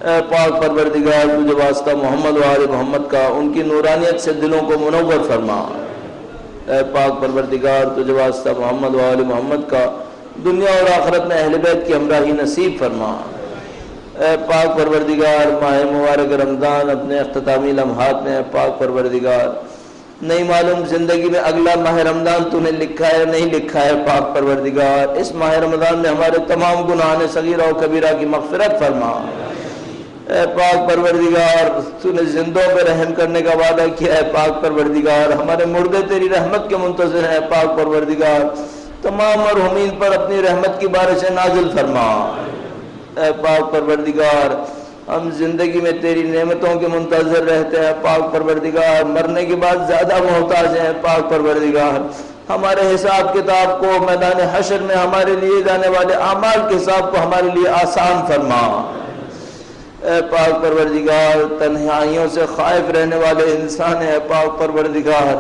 اے پاک پروردگار تجھے واسطہ محمد و آل محمد کا ان کی نورانیت سے دلوں کو منور فرما۔ اے پاک پروردگار تجھے واسطہ محمد و آل محمد کا دنیا اور آخرت میں اہل بیت کی ہمراہی نصیب فرما۔ اے پاک پروردگار ماہ مبارک رمضان اپنے اختتامی لمحات میں، اے پاک پروردگار نہیں معلوم زندگی میں اگلا ماہ رمضان تو نے لکھا ہے نہیں لکھا ہے، پاک پروردگار اس ماہ رمضان میں ہمارے تمام گناہان صغیرہ و کبیرہ کی مغفرت فرما۔ اے پاک پروردگار تو نے زندوں پہ رحم کرنے کا وعدہ کیا ہے، پاک پروردگار ہمارے مردے تیری رحمت کے منتظر ہیں، پاک پروردگار تمام مرحومین پر اپنی رحمت کی بارش نازل فرما۔ اے پاک پروردگار ہم زندگی میں تیری نعمتوں کے منتظر رہتے ہیں، پاک پروردگار مرنے کے بعد زیادہ محتاج ہیں، پاک پروردگار ہمارے حساب کتاب کو میدان حشر میں ہمارے لیے جانے والے اعمال کے حساب کو ہمارے لیے آسان فرما۔ اے پاک پروردگار تنہائیوں سے خائف رہنے والے انسان ہیں، پاک پروردگار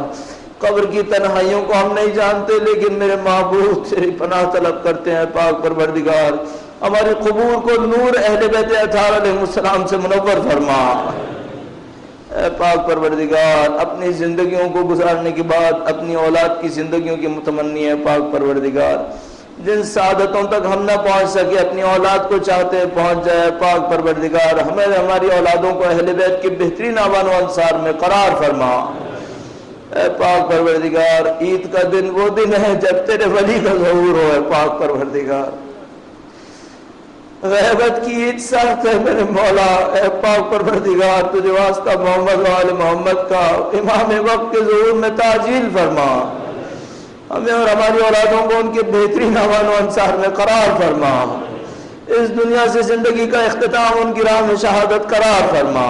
قبر کی تنہائیوں کو ہم نہیں جانتے لیکن میرے محبوب تیری پناہ طلب کرتے ہیں، پاک پروردگار ہماری قبور کو نور اہل بیت اطہار علیہ السلام سے منور فرما۔ اے پاک پروردگار اپنی زندگیوں کو گزارنے کے بعد اپنی اولاد کی زندگیوں کی متمنی ہے، پاک پروردگار جن سعادتوں تک ہم نہ پہنچ سکے اپنی اولاد کو چاہتے پہنچ جائے، پاک پروردگار ہمیں ہماری اولادوں کو اہل بیت کے بہترین اعوان و انصار میں قرار فرما۔ اے پاک پروردگار عید کا دن وہ دن ہے جب تیرے ولی کا ظہور ہو، اے پاک پروردگار غیبت کی عید سخت ہے میرے مولا، اے پاک پروردگار تجھے واسطہ محمد و آل محمد کا امام وقت کے ظہور میں تعجیل فرما، ہمیں اور ہماری اولادوں کو ان کے بہترین اعوان و انصار میں قرار فرما، اس دنیا سے زندگی کا اختتام ان کی راہ میں شہادت قرار فرما۔